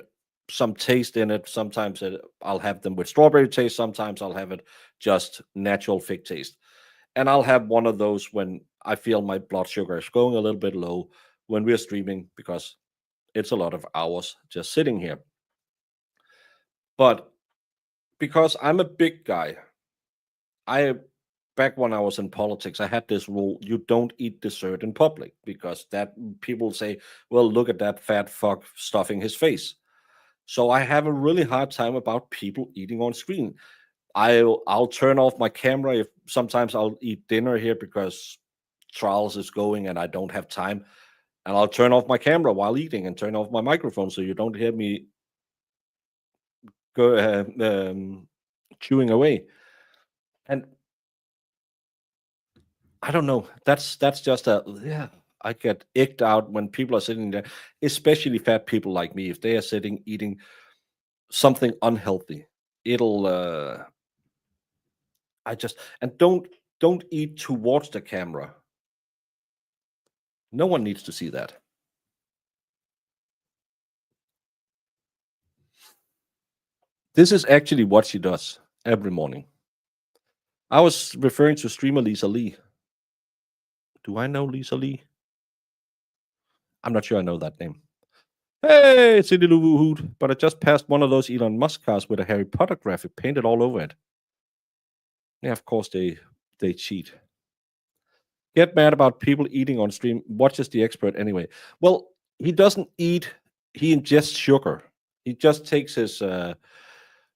some taste in it. Sometimes I'll have them with strawberry taste. Sometimes I'll have it just natural fig taste. And I'll have one of those when I feel my blood sugar is going a little bit low when we're streaming, because it's a lot of hours just sitting here. But because I'm a big guy, I back when I was in politics, I had this rule: you don't eat dessert in public because that people say, "Well, look at that fat fuck stuffing his face." So I have a really hard time about people eating on screen. I'll turn off my camera if sometimes I'll eat dinner here because Charles is going and I don't have time, and I'll turn off my camera while eating and turn off my microphone so you don't hear me go chewing away. And I don't know. That's just a yeah. I get icked out when people are sitting there, especially fat people like me. If they are sitting eating something unhealthy, it'll. I just and don't eat towards the camera. No one needs to see that. This is actually what she does every morning. I was referring to streamer Lisa Lee. Do I know Lisa Lee? I'm not sure I know that name. Hey, it's Cindy Lou Woo Hoot, but I just passed one of those Elon Musk cars with a Harry Potter graphic painted all over it. Yeah, of course they cheat. Get mad about people eating on stream. Watches the expert anyway. Well, he doesn't eat. He ingests sugar. He just takes his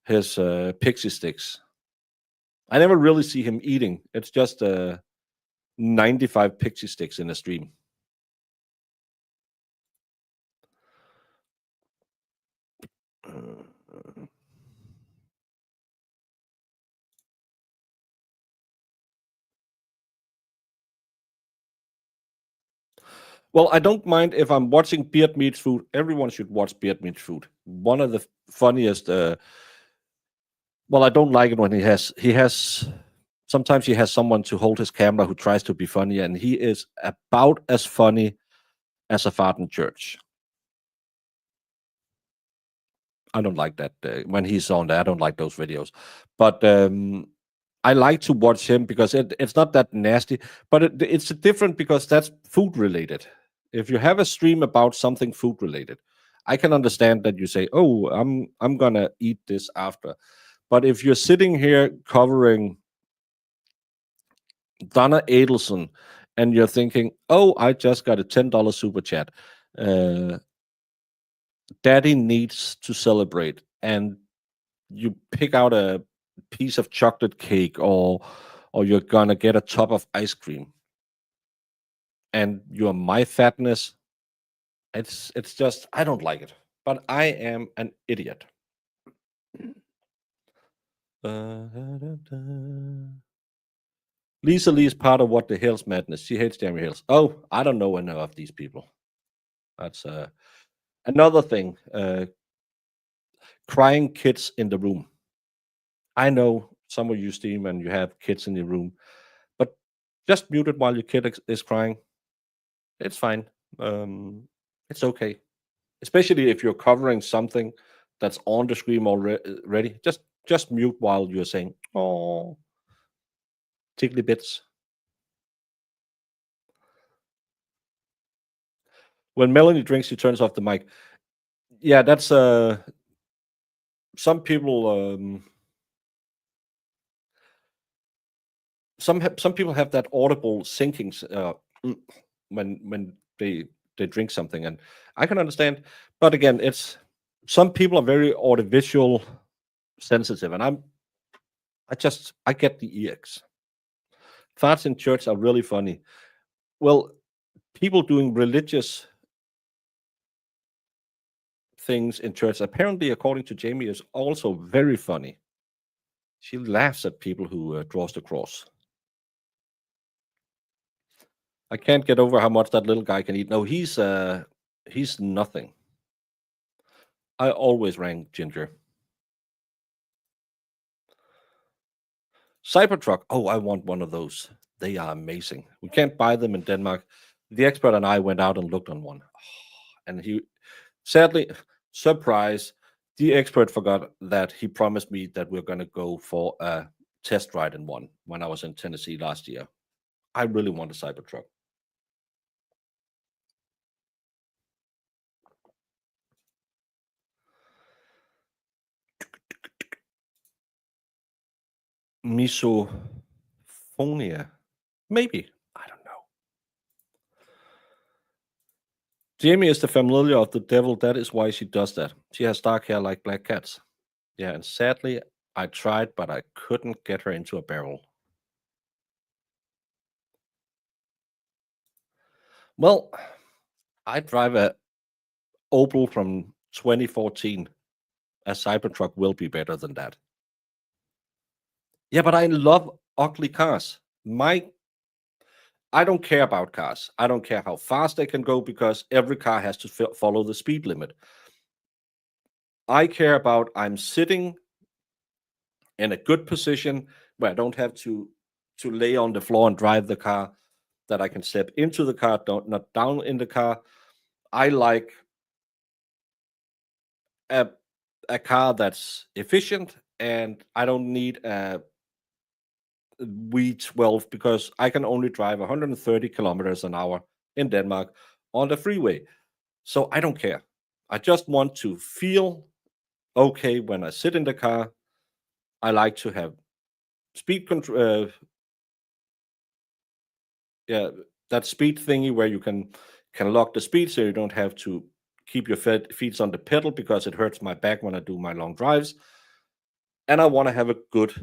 pixie sticks. I never really see him eating. It's just 95 pixie sticks in a stream. Well, I don't mind if I'm watching Beard Meat Food. Everyone should watch Beard Meat Food. One of the funniest. Well, I don't like it when he has. Sometimes he has someone to hold his camera who tries to be funny, and he is about as funny as a fart in church. I don't like that when he's on there. I don't like those videos, but I like to watch him because it's not that nasty, but it's different because that's food related. If you have a stream about something food related, I can understand that you say, "Oh, I'm gonna eat this after." But if you're sitting here covering Donna Adelson and you're thinking, "Oh, I just got a $10 super chat," uh, Daddy needs to celebrate, and you pick out a piece of chocolate cake or you're gonna get a tub of ice cream and you're my fatness, it's just I don't like it, but I am an idiot. Lisa Lee is part of What the Hell's Madness. She hates Jeremy Hills. Oh, I don't know any of these people. That's another thing. Crying kids in the room. I know some of you stream and you have kids in the room, but just mute it while your kid is crying. It's fine. Um, it's okay, especially if you're covering something that's on the screen already. Just mute while you're saying "oh, tickly bits." When Melanie drinks, she turns off the mic. Yeah, that's some people. Some people have that audible sinking mm, when they drink something, and I can understand. But again, it's some people are very audiovisual sensitive, and I get the EX. Farts in church are really funny. Well, people doing religious things in church, apparently, according to Jamie, is also very funny. She laughs at people who draws the cross. I can't get over how much that little guy can eat. No, he's nothing. I always rang Ginger. Cybertruck. Oh, I want one of those. They are amazing. We can't buy them in Denmark. The expert and I went out and looked on one. And he sadly, surprise, the expert forgot that he promised me that we're going to go for a test ride in one when I was in Tennessee last year. I really want a Cybertruck. Miso California. Maybe. I don't know. Jamie is the familiar of the devil. That is why she does that. She has dark hair like black cats. Yeah, and sadly, I tried, but I couldn't get her into a barrel. Well, I drive a Opel from 2014. A Cybertruck will be better than that. Yeah, but I love ugly cars. I don't care about cars. I don't care how fast they can go because every car has to follow the speed limit. I care about I'm sitting in a good position where I don't have to lay on the floor and drive the car, that I can step into the car, don't not down in the car. I like a a car that's efficient, and I don't need a V12 because I can only drive 130 kilometers an hour in Denmark on the freeway. So I don't care. I just want to feel okay when I sit in the car. I like to have speed control. Yeah, that speed thingy where you can lock the speed so you don't have to keep your feet on the pedal because it hurts my back when I do my long drives. And I want to have a good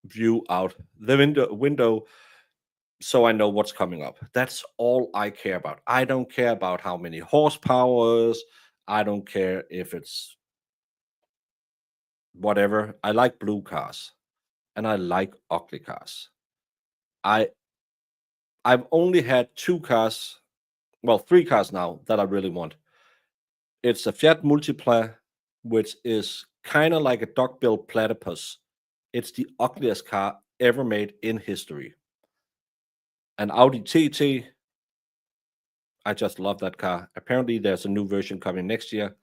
view out the window so I know what's coming up. That's all I care about. I don't care about how many horsepowers. I don't care if it's whatever. I like blue cars and I like ugly cars. I I've only had two cars, well, three cars now that I really want. It's a Fiat Multipla, which is kind of like a duck-billed platypus. It's the ugliest car ever made in history. An Audi TT. I just love that car. Apparently, there's a new version coming next year.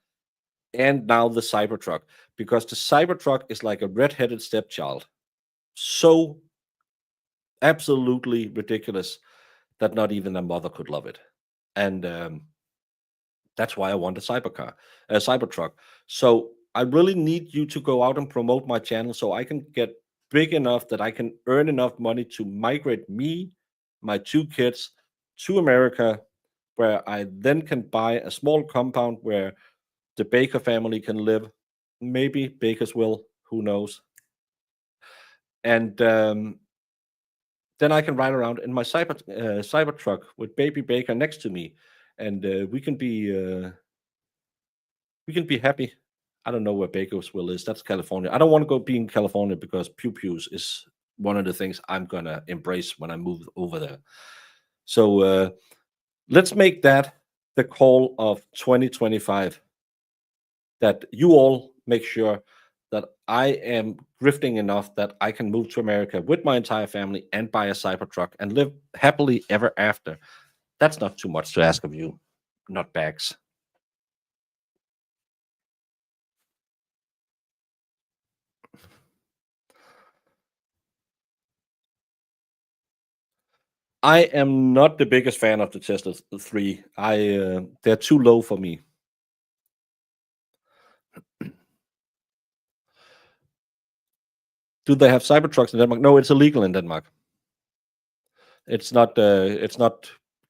And now the Cybertruck, because the Cybertruck is like a red-headed stepchild. So absolutely ridiculous that not even a mother could love it. And that's why I want a Cybertruck. So I really need you to go out and promote my channel so I can get big enough that I can earn enough money to migrate me, my two kids to America, where I then can buy a small compound where the Baker family can live. Maybe Bakers will, who knows? And then I can ride around in my Cybertruck with baby Baker next to me, and we can be happy. I don't know where Bakersville is. That's California. I don't want to go be in California because pew pews is one of the things I'm gonna embrace when I move over there. So let's make that the call of 2025. That you all make sure that I am grifting enough that I can move to America with my entire family and buy a Cybertruck and live happily ever after. That's not too much to ask of you, nutbags. I am not the biggest fan of the Tesla 3. They're too low for me. Do they have Cybertrucks in Denmark? No, it's illegal in Denmark. It's not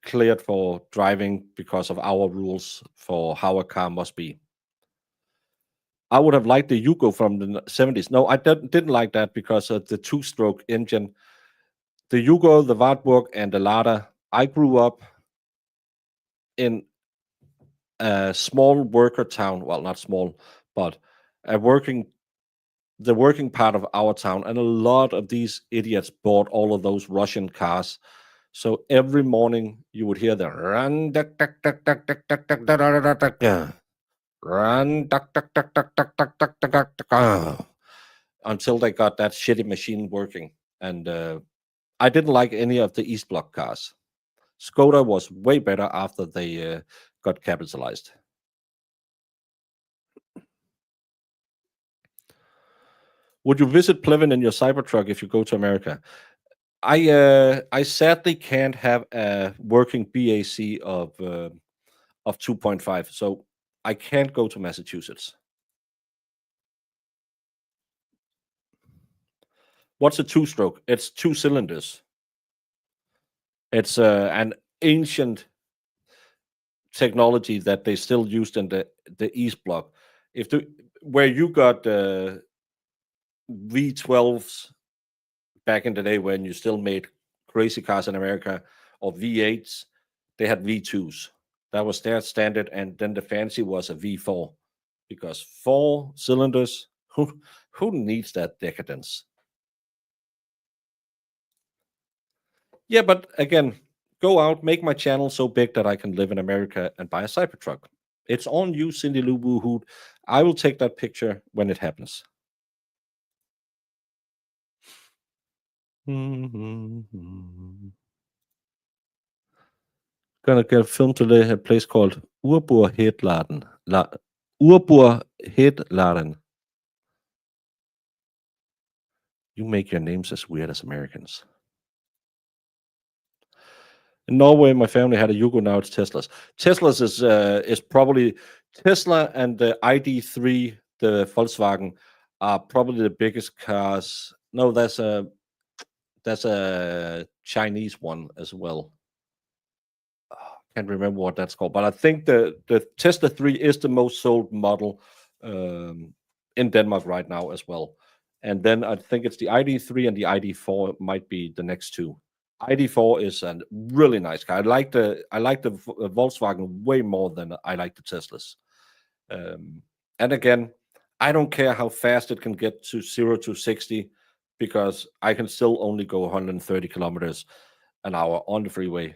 cleared for driving because of our rules for how a car must be. I would have liked the Yugo from the 70s. No, I didn't like that because of the two-stroke engine. The Yugo, the Wartburg, and the Lada. I grew up in a small worker town. Well, not small, but a the working part of our town, and a lot of these idiots bought all of those Russian cars. So every morning you would hear the run, duck, duck, duck, duck, duck, duck, duck, duck, duck, duck, duck, duck, run, duck, duck, duck, duck, duck, duck, duck, duck, duck, duck, until they got that shitty machine working. And I didn't like any of the East Bloc cars. Skoda was way better after they got capitalized. Would you visit Plevin in your Cybertruck if you go to America? I sadly can't have a working BAC of 2.5, so I can't go to Massachusetts. What's a two-stroke? It's two cylinders. It's an ancient technology that they still used in the East Bloc. If the where you got V12s back in the day when you still made crazy cars in America or V8s, they had V2s. That was their standard, and then the fancy was a V4 because four cylinders. Who needs that decadence? Yeah, but again, go out, make my channel so big that I can live in America and buy a Cybertruck. It's on you, Cindy Lou Boo Hoot. I will take that picture when it happens. Gonna get a film today at a place called Urburhedladen. Urburhedladen. You make your names as weird as Americans. In Norway, my family had a Yugo. Now it's Teslas. Teslas is probably Tesla and the ID3, the Volkswagen, are probably the biggest cars. No, that's a Chinese one as well. Can't remember what that's called, but I think the Tesla 3 is the most sold model in Denmark right now as well. And then I think it's the ID3 and the ID4 might be the next two. ID4 is a really nice car. I like the Volkswagen way more than I like the Teslas. Um, and again, I don't care how fast it can get to 0 to 60 because I can still only go 130 kilometers an hour on the freeway.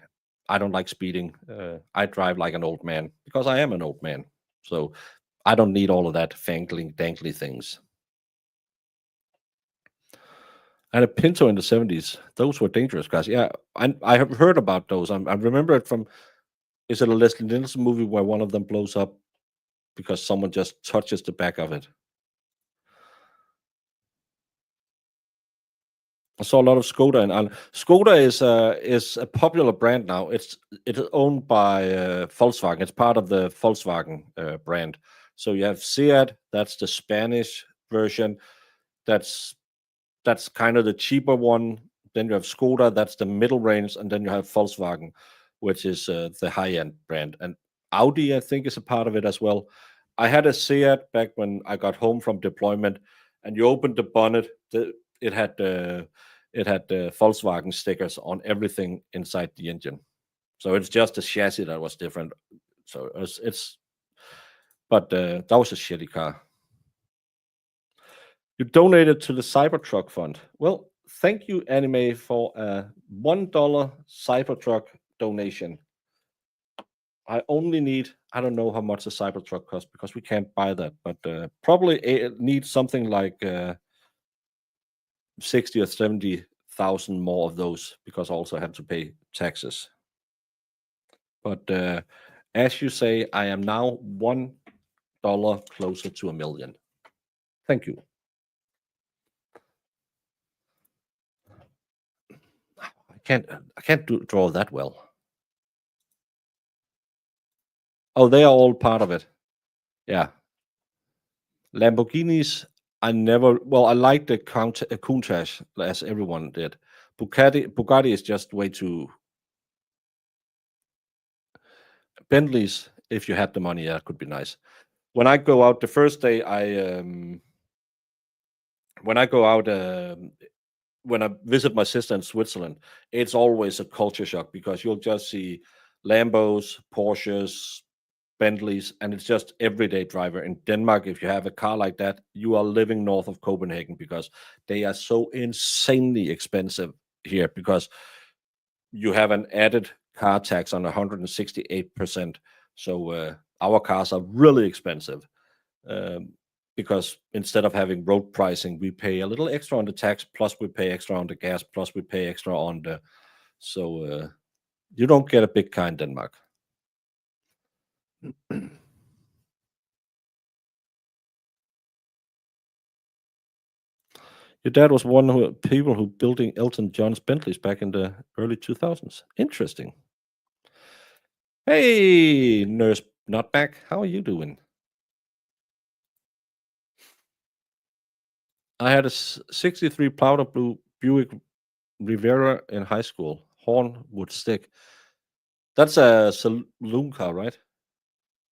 I don't like speeding. I drive like an old man because I am an old man. So I don't need all of that fangling, dangly things. And a Pinto in the 70s, those were dangerous cars. Yeah, I have heard about those. I remember it from, is it a Leslie Nielsen movie where one of them blows up because someone just touches the back of it? I saw a lot of Skoda, and Skoda is a popular brand now. It's owned by Volkswagen. It's part of the Volkswagen brand. So you have Seat, that's the Spanish version. That's that's kind of the cheaper one. Then you have Skoda, that's the middle range, and then you have Volkswagen, which is the high end brand. And Audi, I think, is a part of it as well. I had a Seat back when I got home from deployment, and you opened the bonnet. It had the Volkswagen stickers on everything inside the engine. So it's just the chassis that was different. So but that was a shitty car. You donated to the Cybertruck Fund. Well, thank you, Anime, for a $1 Cybertruck donation. I only need, I don't know how much a Cybertruck costs because we can't buy that, but probably need something like 60 or 70,000 more of those because I also have to pay taxes. But as you say, I am now $1 closer to a million. Thank you. I can't draw that well. Oh, they are all part of it. Yeah. Lamborghinis, I never. Well, I like the Countach as everyone did. Bugatti is just way too. Bentleys, if you had the money, that could be nice. When I go out the first day, when I go out when I visit my sister in Switzerland, it's always a culture shock because you'll just see Lambos, Porsches, Bentleys, and it's just everyday driver. In Denmark, if you have a car like that, you are living north of Copenhagen because they are so insanely expensive here because you have an added car tax on 168%. So our cars are really expensive um, because instead of having road pricing, we pay a little extra on the tax, plus we pay extra on the gas, plus we pay extra on the. So you don't get a big car in Denmark. Your dad was one of the people who building Elton John's Bentleys back in the early 2000s. Interesting. Hey, Nurse Nutbag, how are you doing? I had a 63 powder blue Buick Rivera in high school. horn would stick. That's a saloon car, right?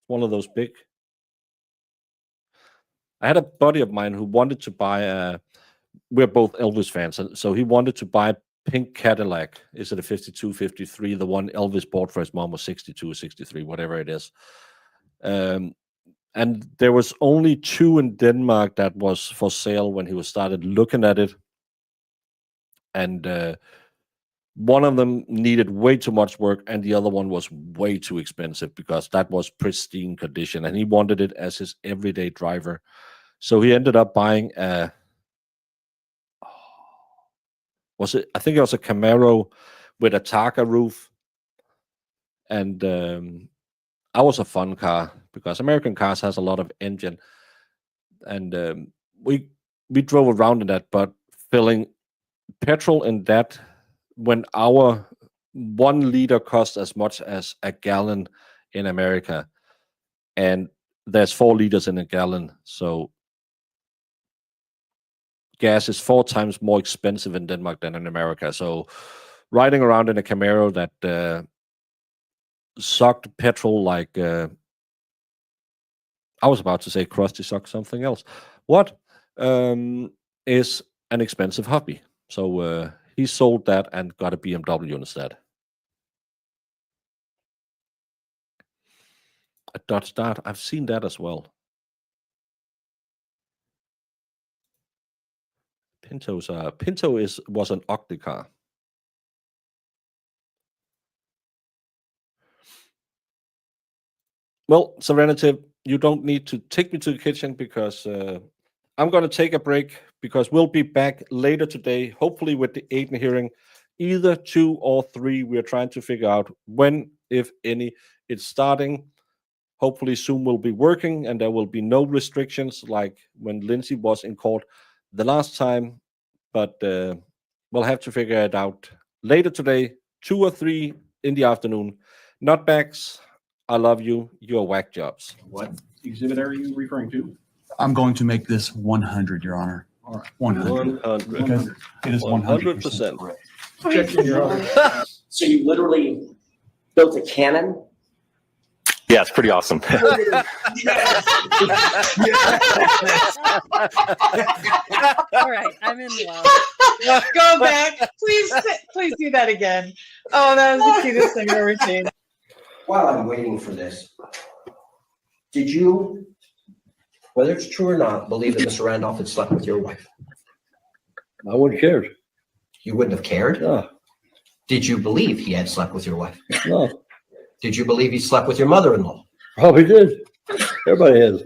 One of those big. I had a buddy of mine who wanted to buy we're both Elvis fans, so he wanted to buy a pink Cadillac. Is it a 52, 53? The one Elvis bought for his mom was 62 or 63, whatever it is. And there was only 2 in Denmark that was for sale when he was started looking at it. And one of them needed way too much work, and the other one was way too expensive because that was pristine condition, and he wanted it as his everyday driver. So he ended up buying I think it was a Camaro with a Targa roof, and I was a fun car because American cars has a lot of engine, and we drove around in that, but filling petrol in that when our 1 liter costs as much as a gallon in America, and there's 4 liters in a gallon, so gas is 4 times more expensive in Denmark than in America. So riding around in a Camaro that sucked petrol like I was about to say Krusty sucked something else. What is an expensive hobby? So he sold that and got a BMW instead. A Dodge Dart. I've seen that as well. Pinto was an ugly car. Well, Serenity, you don't need to take me to the kitchen because I'm going to take a break because we'll be back later today, hopefully with the Aiden hearing, either 2 or 3. We're trying to figure out when, if any, it's starting. Hopefully Zoom will be working and there will be no restrictions like when Lindsay was in court the last time. But we'll have to figure it out later today, 2 or 3 in the afternoon. Nutbags, I love you. You're whack jobs. What exhibit are you referring to? I'm going to make this 100, Your Honor. All right. 100. 100. Because it is 100% 100%. correct. Objection, Your Honor. So you literally built a cannon? Yeah, it's pretty awesome. All right, I'm in love. Go back. Please do that again. Oh, that was the cutest thing I've ever seen. While I'm waiting for this, did you, whether it's true or not, believe that Mr. Randolph had slept with your wife? I wouldn't care. You wouldn't have cared? No, Did you believe he had slept with your wife? no, Did you believe he slept with your mother-in-law? probably did. Everybody has.